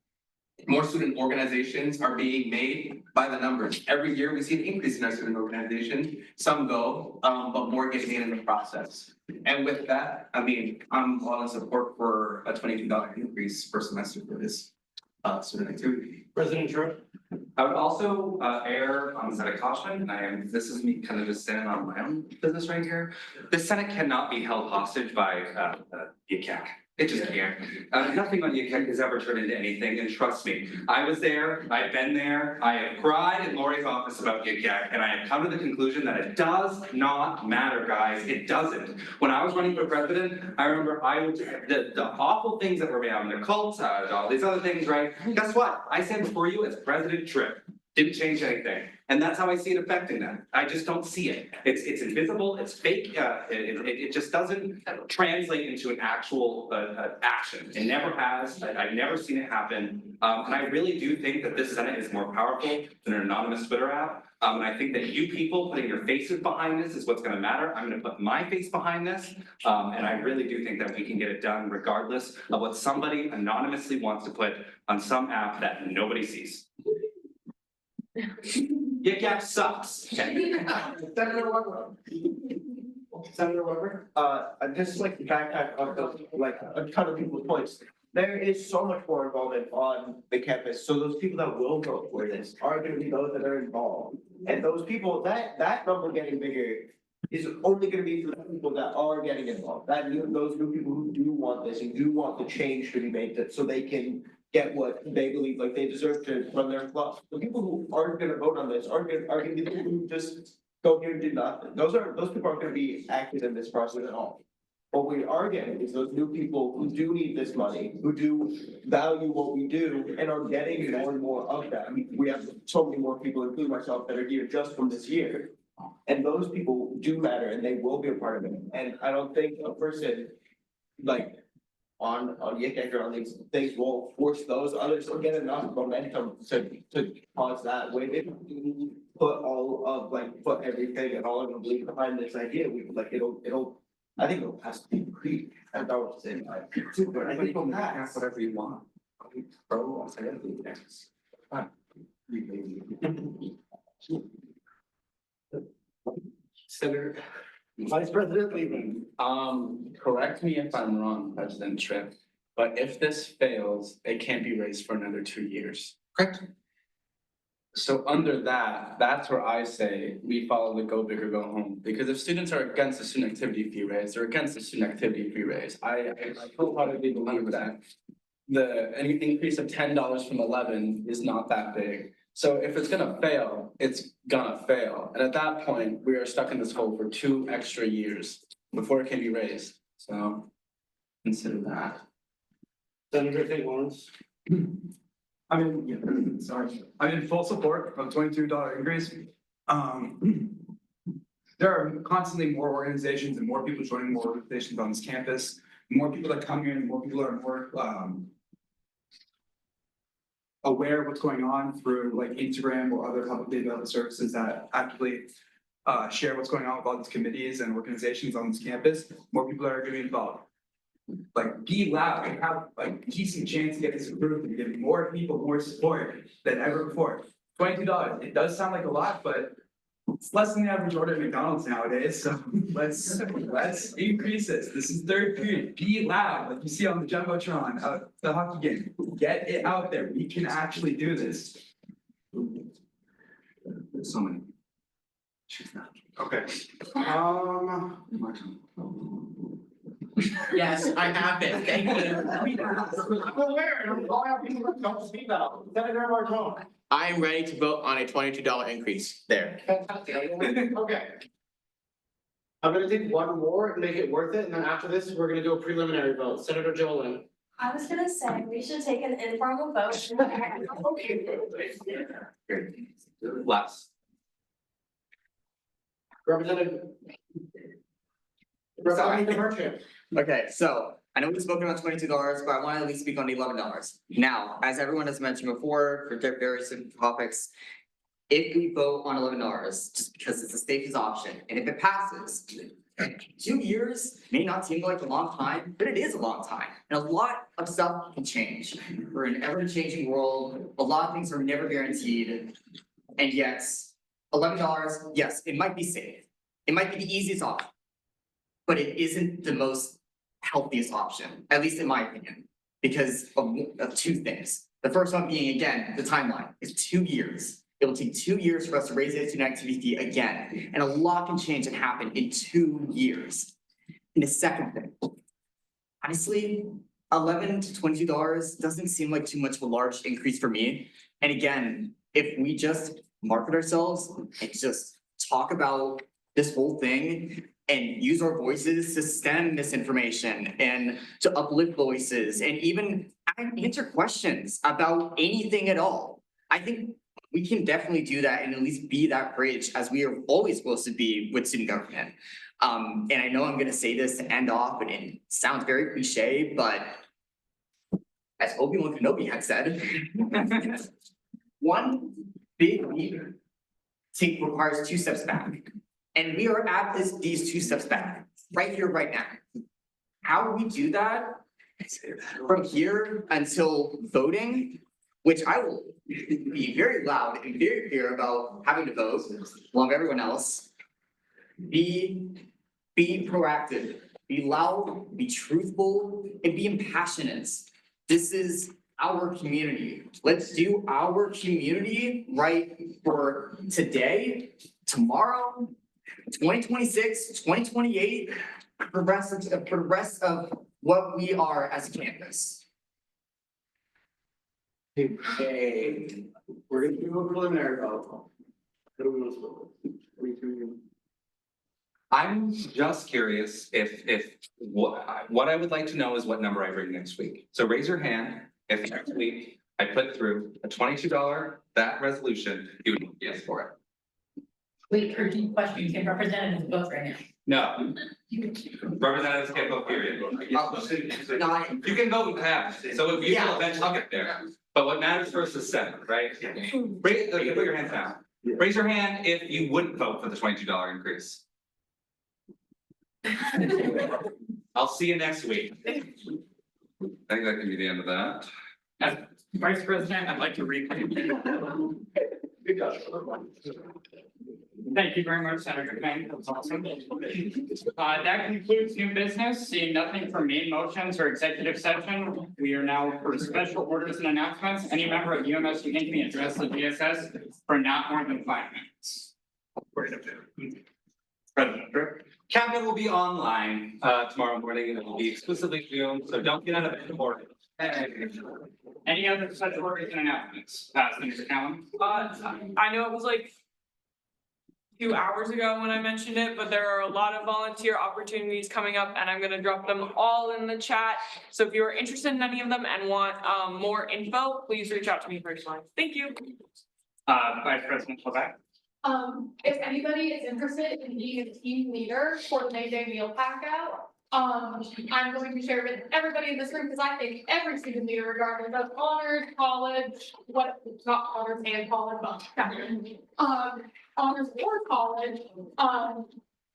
more student organizations are being made by the numbers. Every year we see an increase in our student organization. Some go, but more get made in the process. And with that, I'm all in support for a $22 increase per semester for this student activity. President Drew? I would also err on the side of caution, this is me kind of just standing on my own business right here. The Senate cannot be held hostage by UCAC. It just can't. Nothing on UCAC has ever turned into anything, and trust me, I was there, I've been there, I have cried in Lori's office about UCAC, and I have come to the conclusion that it does not matter, guys, it doesn't. When I was running for president, I remember the awful things that were made on the cults, all these other things, right? Guess what? I said before you, it's President Tripp. Didn't change anything. And that's how I see it affecting them. I just don't see it. It's invisible, it's fake, it just doesn't translate into an actual action. It never has, I've never seen it happen. And I really do think that this Senate is more powerful than an anonymous Twitter app. And I think that you people putting your faces behind this is what's gonna matter. I'm gonna put my face behind this. And I really do think that we can get it done regardless of what somebody anonymously wants to put on some app that nobody sees. Yik sucks. Senator Weber? I'd just like to backtrack on a ton of people's points. There is so much more involvement on the campus, so those people that will vote for this are gonna be those that are involved. And those people, that number getting bigger is only gonna be for the people that are getting involved. Those new people who do want this and do want the change to be made, that so they can get what they believe like they deserve to run their club. The people who aren't gonna vote on this are gonna be the people who just go here and do nothing. Those people aren't gonna be active in this process at all. What we are getting is those new people who do need this money, who do value what we do and are getting more and more of them. We have so many more people, including myself, that are here just from this year. And those people do matter and they will be a part of it. And I don't think a person like on Yick or on these things will force those others to get enough momentum to cause that way. If we put all of like, put everything and all of the belief behind this idea, we like, it'll, I think it'll pass the creek. That's all I'm saying. I think it'll pass. Whatever you want. Pro, I'll say anything next. Senator, Vice President Levy, correct me if I'm wrong, President Tripp, but if this fails, it can't be raised for another 2 years. Correct. So under that, that's where I say we follow the go big or go home, because if students are against the student activity fee raise, they're against the student activity fee raise. I wholeheartedly believe that any increase of $10 from 11 is not that big. So if it's gonna fail, it's gonna fail. And at that point, we are stuck in this hole for 2 extra years before it can be raised. So consider that. Senator St. Lawrence. I'm in full support of $22 increase. There are constantly more organizations and more people joining more organizations on this campus. The more people that come here, the more people are more aware of what's going on through like Instagram or other publicly available services that actively share what's going on with all these committees and organizations on this campus. More people are getting involved. Like, be loud and have like a decent chance to get this approved and give more people more support than ever before. $22, it does sound like a lot, but it's less than the average order at McDonald's nowadays, so let's increase this. This is third period, be loud, like you see on the Jumbotron, the hockey game. Get it out there, we can actually do this. There's so many. Okay. Yes, I have been, thank you. I'm aware, and I'm calling out people that don't speak about. Senator Martone. I am ready to vote on a $22 increase there. Fantastic. Okay. I'm gonna take one more and make it worth it, and then after this, we're gonna do a preliminary vote. Senator Jolin. I was gonna say, we should take an informal vote. Last. Representative Merchant. Okay, so I know we've spoken about $22, but I want to at least speak on the $11. Now, as everyone has mentioned before, for various topics, if we vote on $11, just because it's the safest option, and if it passes, 2 years may not seem like a long time, but it is a long time. And a lot of stuff can change. We're in an ever-changing world. A lot of things are never guaranteed. And yet, $11, yes, it might be safe. It might be the easiest option. But it isn't the most healthiest option, at least in my opinion, because of 2 things. The first one being, again, the timeline is 2 years. It will take 2 years for us to raise the student activity fee again, and a lot can change and happen in 2 years. And the second thing, honestly, $11 to $22 doesn't seem like too much of a large increase for me. And again, if we just market ourselves and just talk about this whole thing and use our voices to stem misinformation and to uplift voices and even answer questions about anything at all, I think we can definitely do that and at least be that bridge as we are always supposed to be with student government. And I know I'm gonna say this to end off, and it sounds very cliche, but as Obi-Wan Kenobi had said, one big leap requires 2 steps back. And we are at these 2 steps back, right here, right now. How we do that from here until voting, which I will be very loud and very clear about having to vote along with everyone else. Be proactive, be loud, be truthful, and be impassionate. This is our community. Let's do our community right for today, tomorrow, 2026, 2028, for the rest of what we are as a campus. Okay, we're gonna do a preliminary vote. I'm just curious if, what I would like to know is what number I bring next week. So raise your hand if next week I put through a $22, that resolution, you would vote yes for it. Wait, repeat question, can representatives vote right now? No. Representatives can't vote, period. You can vote half, so you will eventually get there. But what matters first is Senate, right? Raise, put your hands down. Raise your hand if you wouldn't vote for the $22 increase. I'll see you next week. I think that can be the end of that. As Vice President, I'd like to reclaim. Thank you very much, Senator Payne. That was awesome. That concludes new business. Seeing nothing from main motions or executive session, we are now for special orders and announcements. Any member of UMSG Inc. may address the GSS for not more than 5 minutes. President Tripp. Cabinet will be online tomorrow morning and it will be exclusively Zoom, so don't get out of bed before. Any other special orders and announcements? Senator Cowan. I know it was like 2 hours ago when I mentioned it, but there are a lot of volunteer opportunities coming up and I'm gonna drop them all in the chat. So if you're interested in any of them and want more info, please reach out to me personally. Thank you. Vice President Levesque. If anybody is interested in being a team leader for the May Day meal pack out, I'm going to share with everybody in this room, because I think every student leader, regardless of honors, college, not honors and college, but honors or college,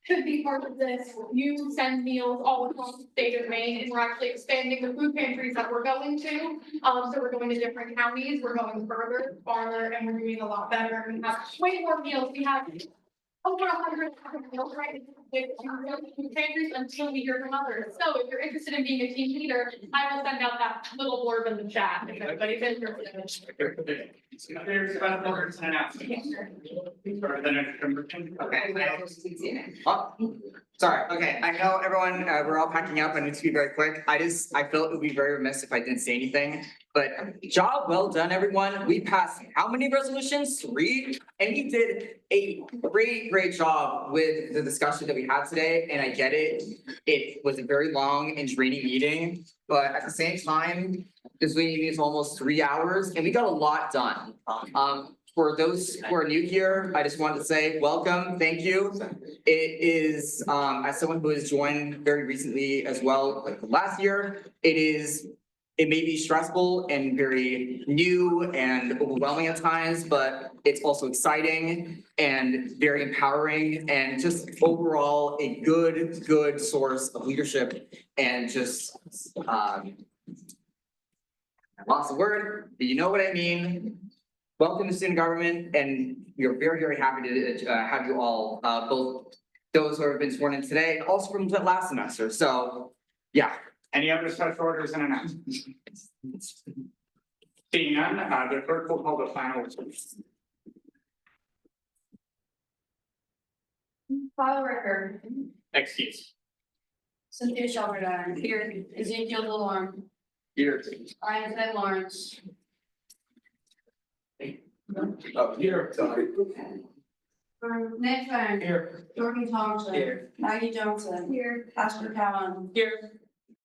could be part of this. You send meals all across the state of Maine, and we're actually expanding the food pantries that we're going to. So we're going to different counties, we're going further, farther, and we're doing a lot better. We have way more meals. We have over 100 meals right now with food pantries until we hear from others. So if you're interested in being a team leader, I will send out that little blurb in the chat if anybody's interested. There's special orders and announcements. Okay. Oh, sorry, okay, I know everyone, we're all packing up and it needs to be very quick. I felt it would be very remiss if I didn't say anything. But job well done, everyone. We passed how many resolutions? 3? And you did a great job with the discussion that we had today. And I get it. It was a very long and draining meeting, but at the same time, this meeting is almost 3 hours and we got a lot done. For those who are new here, I just wanted to say welcome, thank you. It is, as someone who has joined very recently as well, like last year, it may be stressful and very new and overwhelming at times, but it's also exciting and very empowering and just overall a good source of leadership and just, I lost the word, but you know what I mean. Welcome to student government, and we are very happy to have you all, both those who have been sworn in today, and also from the last semester. So, yeah. Any other special orders and announcements? Seeing none, the clerk will call the final resolution. File record. Excuse. Cynthia Shelburne. Here. Ezekiel Delorme. Here. Ryan St. Lawrence. Oh, here, sorry. Nate Fan. Here. Jordan Thompson. Here. Maggie Johnson. Here. Pastor Cowan. Here.